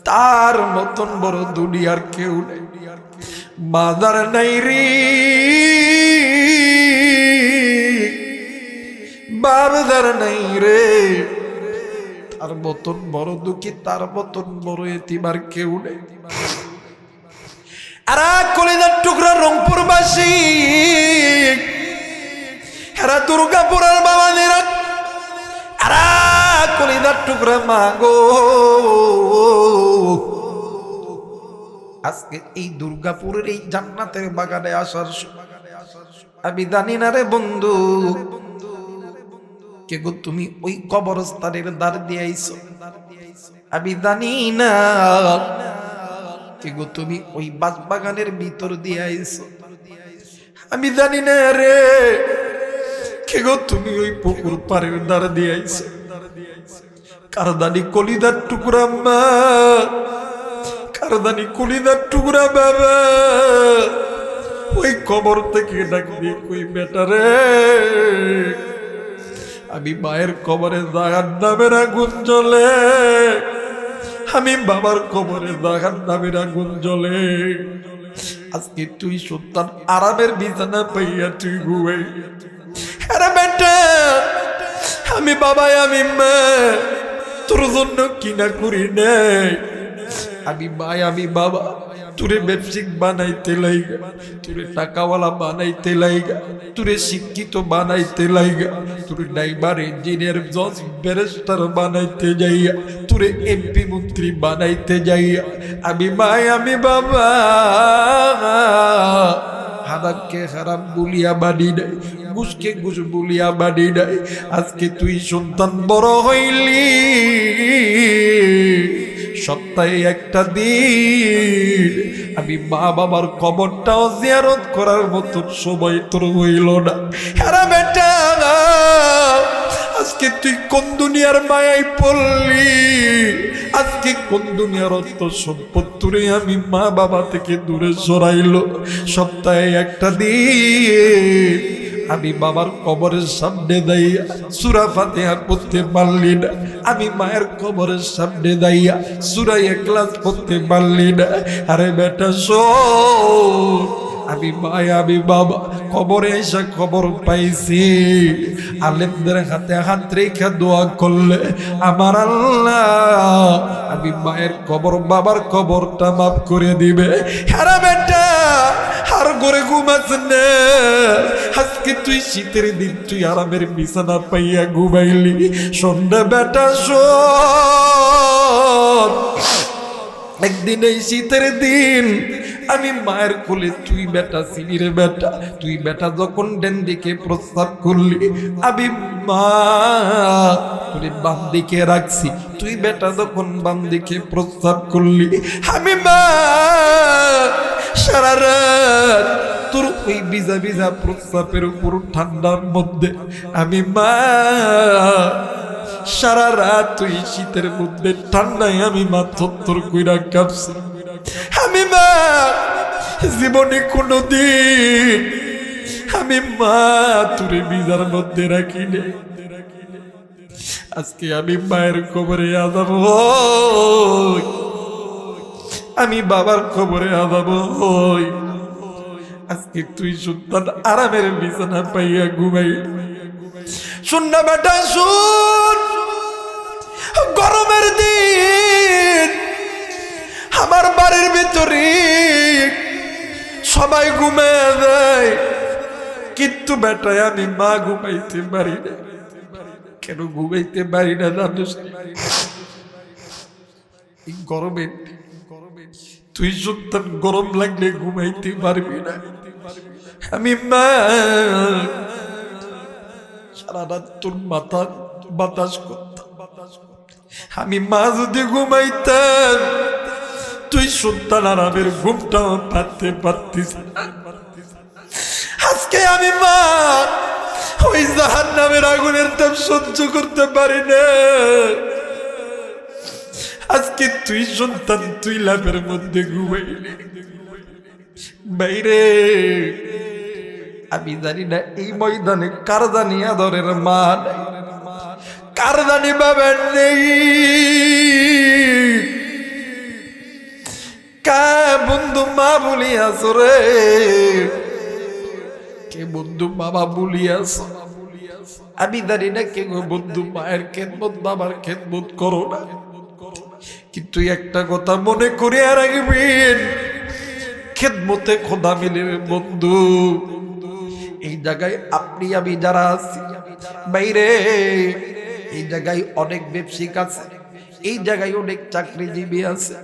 তার মতন বড় দুনিয়ার কেউ নেই। বাজার নাই রে বাজার নাই রে, তার মতন বড় দুঃখী, তার মতন বড় এতিমার কেউ নেই। আর কলিজার টুকরা রংপুরবাসী, এরা দুর্গাপুরের বাবানেরা, আর কলিজার টুকরা মা গো, আজকে এই দুর্গাপুরের এই জান্নাতের বাগানে আসার আমি জানি না রে বন্ধু কে গো তুমি ওই কবরস্থানের দ্বার দিয়ে আইছো, আমি জানি না কে গো তুমি ওই বাগানের ভিতর দিয়ে আইছো, আমি জানি না রে কে গো তুমি ওই পুকুর পাড়ের দ্বার দিয়ে আইছো। কারদানি কলিদার টুকরা মা, কারদানি কলিদার টুকরা বাবা, ওই কবর থেকে ডাক দিয়ে কই বেটা রে, আমি মায়ের কবরে জাহান্নামের আগুন জ্বলে, আমি বাবার কবরে জাহান্নামের আগুন জ্বলে। আজকে তুই সন্তান আরামের বিছানা পাইয়া তুই ঘুমাই। আরে বেটা আমি বাবা আমি মা তোর জন্য কিনা করি নাই, আমি ভাই আমি বাবা তুরে ব্যবসায়িক বানাইতে লাইগা, তুরে টাকাওয়ালা বানাইতে লাইগা, তুরে শিক্ষিত বানাইতে লাইগা, তুরে ড্রাইভার ইঞ্জিনিয়ার জজ ব্যারিস্টার বানাইতে যাইয়া, তুরে এমপি মন্ত্রী বানাইতে যাইয়া, আমি ভাই আমি বাবা হারামকে হারাম বলিয়া বাড়ি নাই, ঘুষকে ঘুষ বলিয়া বাড়ি নাই। আজকে তুই সন্তান বড় হইলি, সপ্তাহে একটা দিন আমি মা বাবার কবরটাও জিয়ারত করার মতো সময় তোর হইল না। আরে বেটা আজকে তুই কোন দুনিয়ার মায়ায় পড়লি, আজকে কোন দুনিয়ার অর্থ সম্পদ তোরে আমি মা বাবা থেকে দূরে সরাইলো। সপ্তাহে একটা দিন আমি বাবার কবরের সামনে দাইয়া সূরা ফাতিহা পড়তে পারলি না, আমি মায়ের কবরের সামনে দাইয়া সূরা ইখলাস পড়তে পারলি না। আরে বেটা শোন, আমি মায় আমি বাবা কবরে এসে খবর পাইছি, আলেমদের হাতে হাত রেখে দোয়া করলে আমার আল্লাহ আমি মায়ের কবর বাবার কবরটা মাফ করে দিবে। আরে বেটা আর ঘরে ঘুমাস না, আজকে তুই শীতের দিন তুই আরামের বিছানা পাইয়া ঘুমাইলি। সন্ধ্যা বেটা শোন, একদিন এই শীতের দিন আমি মায়ের কোলে, তুই বেটা ছিলি রে বেটা, তুই বেটা যখন ডান দিকে প্রস্তাব করলি, আমি মা তুই বাম দিকে রাখছি, তুই বেটা যখন বাম দিকে প্রস্তাব করলি, আমি মা সারা রাত তোর ওই ভিজা ভিজা প্রস্তাবের উপর ঠান্ডার মধ্যে, আমি মা সারা রাত তুই শীতের মধ্যে ঠান্ডায় আমি মা থরথর কইরা কাঁপছি। আমি মা জীবনে কোনোদিন আমি মা তোরে বিজার মধ্যে রাখি নে। আজকে আমি মায়ের কবরে আযাব হই, আমি বাবার কবরে আযাব হই। আজকে তুই সন্তান আরামের বিছানা পাইয়া ঘুমাই। শুন না বেটা শুন, গরমের দিন আমার বাড়ির ভিতরে সবাই ঘুমিয়ে যায়, কিন্তু বেটায় আমি মা ঘুমাইতে পারি না। কেন ঘুমাইতে পারি না জানিস? এই গরমে তুই সন্তান গরম লাগলে ঘুমাইতে পারবি না। আমি মা সারা রাত তোর মাথা বাতাস করতাম, আমি মা যদি ঘুমাইতাম তুই সন্তান আরামের ঘুমটাও পারতে পারতিস না। আজকে আমি মা ওই জাহান্নামের আগুনের তাপ সহ্য করতে পারি না। আজকে তুই সন্তান তুই লাভের মধ্যে ঘুমাইলি। বাইরে আমি জানি না এই ময়দানে কার জানি আদরের মা নাই, কার জানি বাবা নেই, কা বন্ধু মা বলিয়াছ রে, কে বন্ধু বাবা বলিয়াছ। আমি জানি না কে গো বন্ধু মায়ের খেদমত বাবার খেদমত করো না, কিন্তু একটা কথা মনে করিয়া রাখবেন, খেদমতে খোদা মিলে বন্ধু। এই জায়গায় আপনি আমি যারা আছি বাইরে, এই জায়গায় অনেক ব্যবসায়িক আছে, এই জায়গায় অনেক চাকরিজীবী আছে,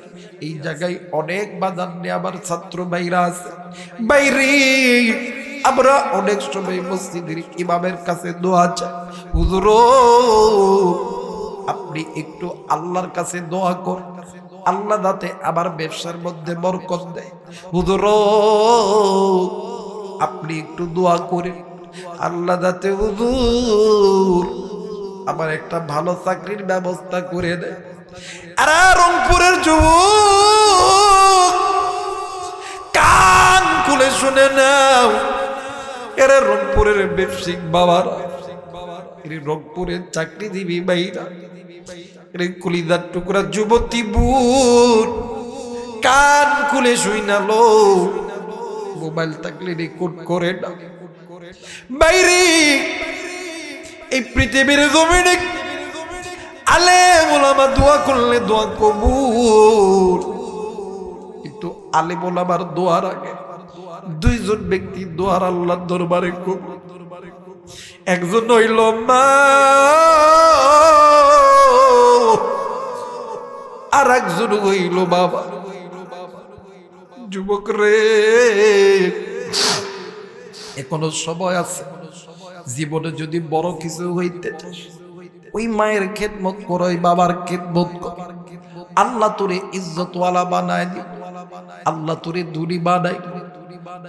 এই জায়গায় অনেক বাজার নিয়ে আবার ছাত্র ভাইরা আছে বাইরে। আমরা অনেক সময় মসজিদের ইমামের কাছে দোয়া চাই, হুজুর আপনি একটু আল্লাহর কাছে দোয়া করেন, আল্লাহ যাতে আবার ব্যবসার মধ্যে বরকত দেয়। হুজুর আপনি একটু দোয়া করেন, আল্লাহ যাতে হুজুর আবার একটা ভালো চাকরির ব্যবস্থা করে দেয়। আর রংপুরের যুবক কান খুলে শুনে নাও, এরা রংপুরের ব্যবসায়িক বাবারা, এর রংপুরের চাকরিজীবী ভাইরা, এর কলিজার টুকরা যুবতী বোন, কান খুলে শুই না লো, মোবাইল থাকলে রেকর্ড করে না। বাইরে এই পৃথিবীর জমিনে আলেম ওলামা দোয়া করলে দোয়া কবুল, কিন্তু আলেম ওলামার দোয়ার আগে দুইজন ব্যক্তি দোয়ার আল্লাহর দরবারে কবুল। একজন হইল মা, আর একজন হইল বাবা। যুবক রে, এখনো সময় আছে, জীবনে যদি বড় কিছু হইতে চাস ওই মায়ের খেদমত কর, ওই বাবার খেদমত কর। আল্লাহ তোরে ইজ্জতওয়ালা বানায় দিব, আল্লাহ তোরে ধনী বানাইব,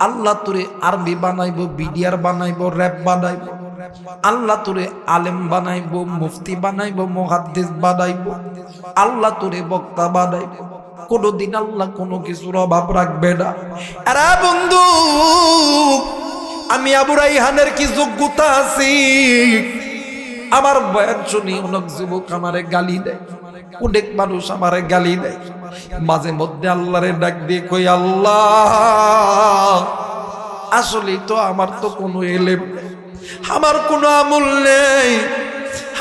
আল্লাহ তোরে আরবি বানাইব, বিডিআর বানাইব, র‍্যাপ বানাইব, আল্লাহ তোরে আলেম বানাইব, মুফতি বানাইব, মুহাদ্দিস বানাইব, আল্লাহ তোরে বক্তা বানাইব। কোনদিন আল্লাহ কোনো কিছুর অভাব রাখবে না। আরে বন্ধু, আমি আবু রাইহানের কি যোগ্যতা আছে? আমার বয়ান শুনি অনেক যুবক আমারে গালি দেয়, অনেক মানুষ আমারে গালি দেয়। মাঝে মধ্যে আল্লাহরে ডাক দিয়ে কই, আল্লাহ আসলে তো আমার তো কোনো এলেম নেই, আমার কোনো আমল নেই,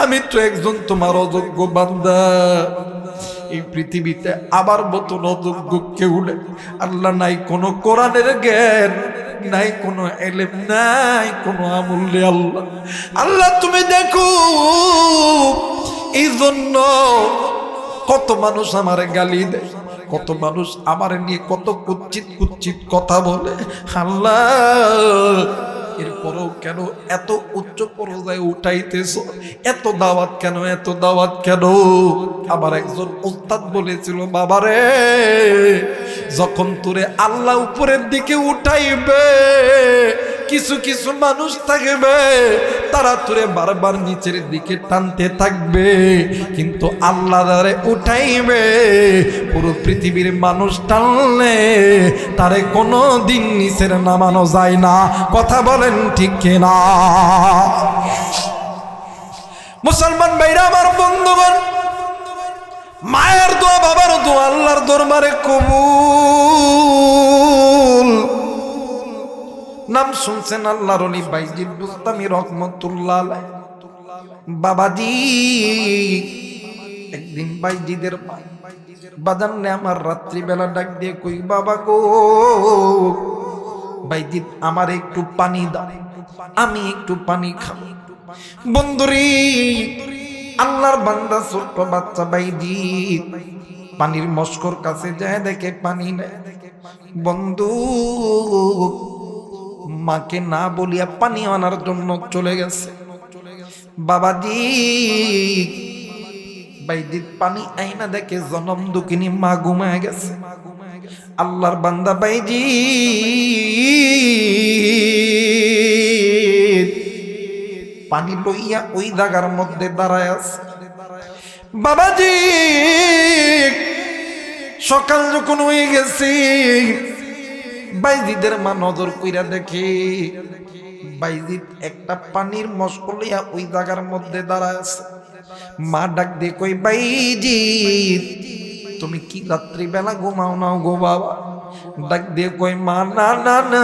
আমি তো একজন তোমার অযোগ্য বান্দা। এই পৃথিবীতে আবার মতন অযোগ্য কেউ নেই। আল্লাহ নাই কোনো কোরআনের জ্ঞান, নাই, কোনো ইলম নাই, কোনো আমল নেই। আল্লাহ আল্লাহ তুমি দেখো, এই জন্য কত মানুষ আমারে গালি দেয়, কত মানুষ আমার নিয়ে কত কুচ্ছিত কুচ্ছিত কথা বলে। আল্লাহ এরপরেও কেন এত উচ্চ পর্যায়ে উঠাইতেছ? এত দাওয়াত কেন, এত দাওয়াত কেন? আমার একজন উস্তাদ বলেছিল, বাবারে যখন তোরে আল্লাহ উপরের দিকে উঠাইবে, কিছু কিছু মানুষ থাকবে তারা তোরে বারবার নিচের দিকে টানতে থাকবে, কিন্তু আল্লাহ তারে উঠাইবে। পুরো পৃথিবীর মানুষ টানলে তারে কোনো দিন নিচের নামানো যায় না। কথা বলেন ঠিক কিনা? মুসলমান ভাইরা আমার, বন্ধুগণ, মায়ের দোয়া, বাবার দোয়া আল্লাহর দরবারে কবুল। নাম শুনছেন আল্লাহর ওলি বাইজিদ বুস্তামি রহমতুল্লাহ আলাইহি। বাবাজি একদিন বাইজিদের বাজান নে আমার রাত্রিবেলা ডাক দিয়ে কই, বাবা গো বাইজিদ আমার একটু পানি দাও, আমি একটু পানি খাবো। বন্ধুরি আল্লাহর বান্দা ছোট্ট বাচ্চা বাইজিদ পানির মস্কর কাছে যায়, দেখে পানি নেই। বন্ধু মাকে না বলিয়া পানি আনার জন্য চলে গেছে। বাবাজি বাইজিদ পানি আইনা দেখে জনম দুঃখিনী মা ঘুমায় গেছে। আল্লাহর বান্দা বাইজিদ পানি লইয়া ওই জায়গার মধ্যে দাঁড়ায় আছে। বাবাজি সকাল যখন হয়ে গেছে, বাইজিদের মা নজর কইরা দেখে বাইজিদ একটা পানির মশক লইয়া ওই জায়গার মধ্যে দাঁড়ায় আছে। মা ডাক দিয়ে কই, বাইজিদ তুমি কি রাত্রি বেলা ঘুমাও না গো বাবা? ডাক দিয়ে কই, মা না না না,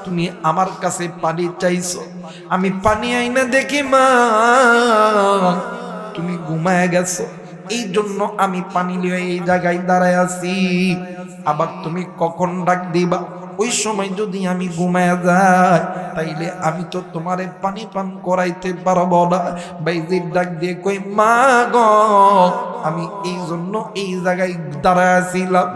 তুমি আমার কাছে পানি চাইছো, আমি পানি আইনা দেখি মা তুমি ঘুমায় গেছো, এই জন্য আমি পানি নিয়ে এই জায়গায় দাঁড়ায় আছি। আবার তুমি কখন ডাক দিবা? ওই সময় যদি আমি ঘুমায় যাই তাইলে আমি তো তোমারে পানি পান করাইতে পারবো না। বাইজিদ ডাক দিয়ে কই, মা গো আমি এই জন্য এই জায়গায় দাঁড়ায় ছিলাম।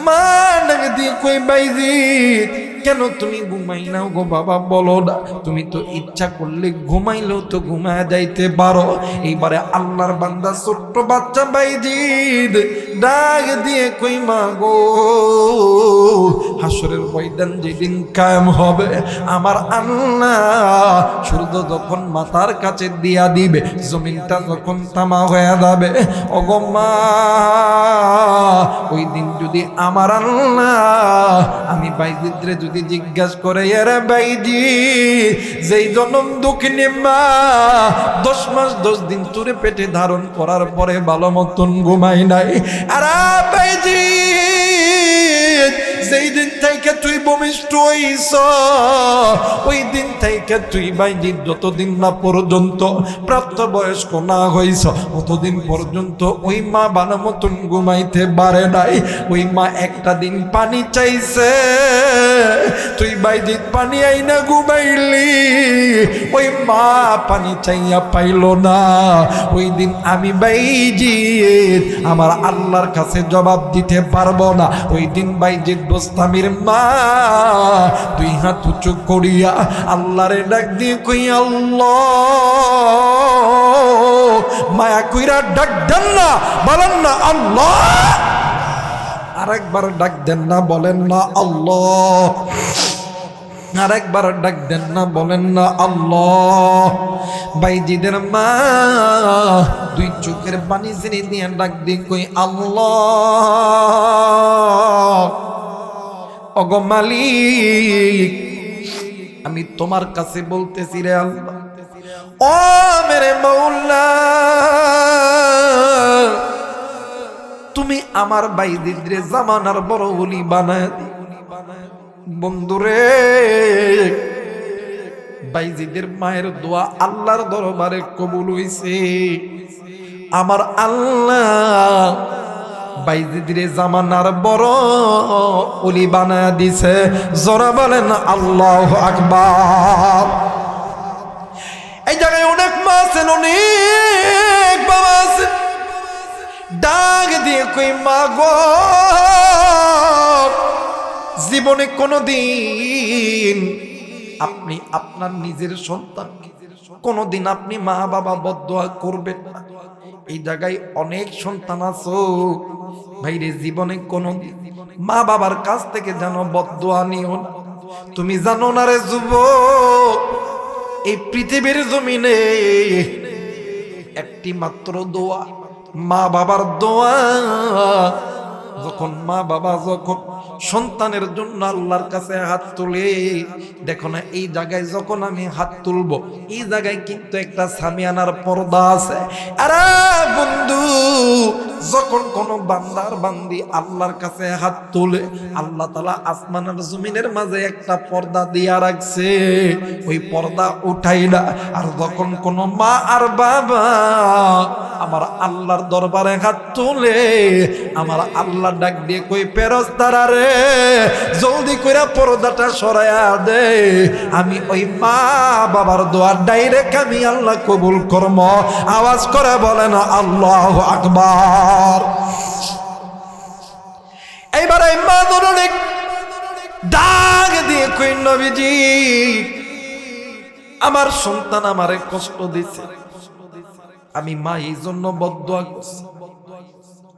মা ডাক দিয়ে কই, বাইজিদ কেন তুমি ঘুমাই নাও গো বাবা, বলো না। তুমি তো ইচ্ছা করলে ঘুমাইলেও তো ঘুমায় যাইতে পারো। এইবারে আল্লাহর বান্দা ছোট্ট বাচ্চা বাইজিদ ডাক দিয়ে কই, মা গো হাসরের ময়দান যেদিন কায়েম হবে, আমার আল্লাহ সূর্য যখন মাথার কাছে দিয়া দিবে, জমিনটা যখন তামা হয়ে যাবে, ওগো মা ওই দিন যদি আমার আল্লাহ আমি বাইজিদরে যদি জিজ্ঞাসা করে, এর বাইজিদ যেই জনম দুঃখিনী মা 10 মাস 10 দিন তোরে পেটে ধারণ করার পরে ভালো মতন ঘুমাই নাই, আর বাইজিদ যেই দিন থেকে তুই ভূমিষ্ঠ হইছ, ওই দিন থেকে তুই বাইজিদ যতদিন না পর্যন্ত প্রাপ্তবয়স্ক না হইছ, অতদিন পর্যন্ত ওই মা ভালো মতন ঘুমাইতে পারে নাই। ওই মা একটা দিন পানি চাইছে, তুই বাইজিদ পানি আইনা ঘুমাইলি, ওই মা পানি চাইয়া পাইল না। ওই দিন আমি বাইজিদ আমার আল্লাহর কাছে জবাব দিতে পারবো না। ওই দিন বাইজিদ বুস্তামির মা 2 হাত উঁচু করিয়া আল্লাহরে ডাক দিয়ে কই, আল্লাহ মায়া কইরা ডাক দেন না, বলেন না আল্লাহ। আরেকবার ডাক দেন না, বলেন না আল্লাহ। আরেকবার ডাক দেন না, বলেন না আল্লাহ। বাইজিদের মা 2 চোখের পানি ছেড়ে দিয়ে ডাক দিয়ে কই, আল্লাহ ওগো মালিক, আমি তোমার কাছে বলতেছি রে আল্লাহ, ও মেরে মাওলা, তুমি আমার বাইজিদরে জামানার বড় ওলি বানায় দি। বন্ধুরে বাইজিদের মায়ের দোয়া আল্লাহর দরবারে কবুল হইছে। আমার আল্লাহ বাইজিদরে জামানার বড় ওলি বানায়া দিছে। জোরে বলেন আল্লাহু আকবার। এই জায়গায় অনেক মা আছেন, অনেক বাবা আছেন, ডাক দিয়ে কই মা গো, জীবনে কোনদিন আপনি আপনার নিজের সন্তান কোনদিন আপনি মা বাবা বদদোয়া করবেন না। এই জায়গায় অনেক সন্তান আছো ভাইরে, জীবনে কোনদিন মা বাবার কাছ থেকে যেন বদদোয়া নিও না। তুমি জানো না রে যুবক, এই পৃথিবীর জমিনে একটি মাত্র দোয়া, মা বাবার দোয়া। যখন মা বাবা যখন সন্তানের জন্য আল্লাহর কাছে হাত তুলে, দেখো না এই জায়গায় যখন আমি হাত তুলবো এই জায়গায় কিন্তু একটা সামিয়ানার পর্দা আছে। আরে বন্ধু, যখন কোন বান্দার বান্দি আল্লাহর কাছে হাত তুলে, আল্লাহ তাআলা আসমানের জমিনের মাঝে একটা পর্দা দিয়া রাখছে, ওই পর্দা উঠাই না। আর যখন কোন মা আর বাবা আমার আল্লাহর দরবারে হাত তুলে, আমার আল্লাহ ডাক দিয়ে কই ফেরেশতারা রে, জলদি কইরা পর্দাটা সরায়া দে, আমি ওই মা বাবার দোয়া ডাইরেক্ট আমি আল্লাহ কবুল করব। আওয়াজ করে বলেন আল্লাহু আকবার। এইবার এই মা দরুন ডাক দিয়ে কই নবীজি, আমার সন্তান আমারে কষ্ট দিছে, আমি মা এই জন্য বদদোয়া করছি।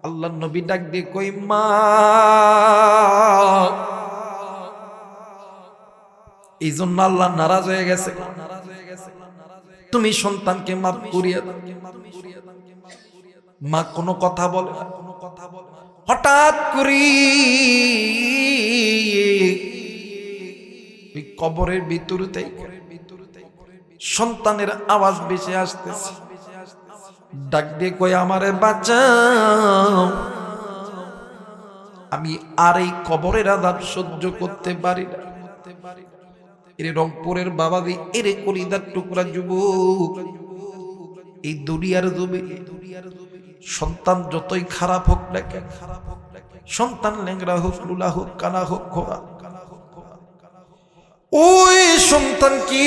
আল্লাহর নবী ডাক দিয়ে কই মা, এই জন্য আল্লাহ নারাজ হয়ে গেছে, তুমি সন্তানকে মাফ করিয়া দাও। মা কোনো কথা বলে না। হঠাৎ করি কবরের ভিতর থেকে সন্তানের আওয়াজ বেশি আসতেছে, ডাক দিয়ে কই আমারে বাঁচাও, আমি আর এই কবরের আযাব সহ্য করতে পারি না। এরে রংপুরের বাবাজি, এরে কলিজার টুকরা যুবক, এই দুনিয়ার জমিনে সন্তান যতই খারাপ হোক না কেন, সন্তান ল্যাংড়া হোক, লুলা হোক, কানা হোক, খোড়া, ওই সন্তান কি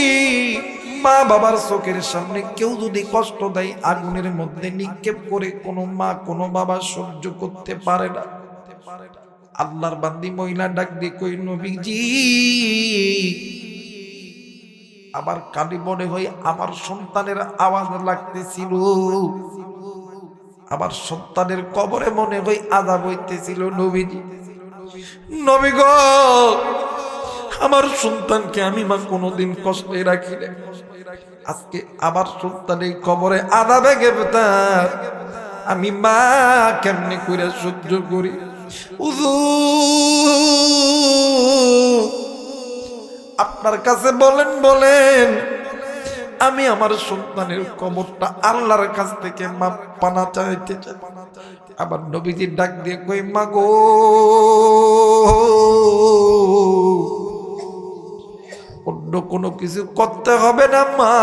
মা বাবার চোখের সামনে কেউ যদি কষ্ট দেয়, আগুনের মধ্যে নিক্ষেপ করে কোনো মা কোনো বাবা সহ্য করতে পারে না। আল্লাহর বান্দি মহিলা ডাক দিয়ে কই নবীজি, আবার কালি মনে হয় আমার সন্তানের আওয়াজ লাগতেছিল, আমার সন্তানের কবরে মনে হয় আযাব হইতেছিল। নবীজি, নবী গো, আমার সন্তানকে আমি মা কোনোদিন কষ্টে রাখি না, আজকে আবার সন্তানের কবরে আযাবে গেছে, আমি মা কেমনে করে সহ্য করি। আপনার কাছে বলেন বলেন, আমি আমার সন্তানের কবরটা আল্লাহর কাছ থেকে মাপ পানা চাইতে চাই। আবার নবীজি ডাক দিয়ে কই মা গো, অন্য কোনো কিছু করতে হবে না মা,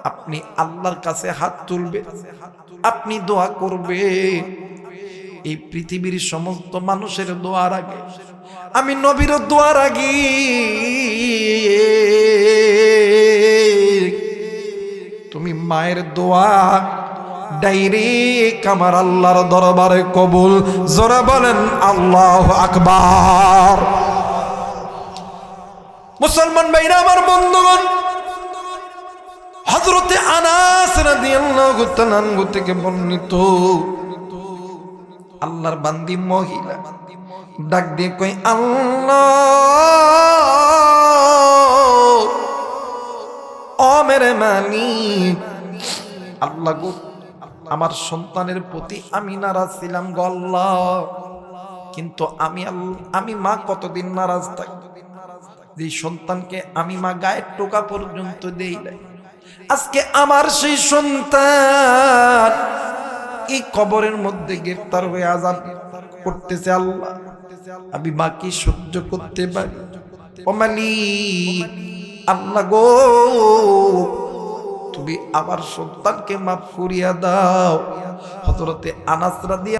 আপনি আল্লাহর কাছে হাত তুলবে, আপনি দোয়া করবে। এই পৃথিবীর সমস্ত মানুষের দোয়ার আগে, আমি নবীর দোয়ার আগে তুমি মায়ের দোয়া ডাইরেক্ট আমার আল্লাহর দরবারে কবুল। জোরে বলেন আল্লাহু আকবার। মুসলমান ভাইরা আমার, বন্ধুগণ, হযরতে আনাস রাদিয়াল্লাহু তাআলা আনহু থেকে বর্ণিত, আল্লাহর বান্দি মহিলা ডাক দিয়ে কই আল্লাহ, ও মেরে মালিক, আল্লাহ গো, আমার সন্তানের প্রতি আমি নারাজ ছিলাম গো আল্লাহ, কিন্তু আমি মা কতদিন নারাজ থাকব, যে সন্তানকে আমি মা গায়ের টোকা পর্যন্ত দেই নাই, আজকে আমার সেই সন্তান এই কবরের মধ্যে গ্রেফতার হয়ে আযাব করতেছে। আল্লাহ, আমি বাকি সহ্য করতে পারি? ও মালিক, আল্লাহ গো, তুমি আমার সন্তানকে মাফ করিয়া দাও। হযরতে আনাস রাদিয়াল্লাহু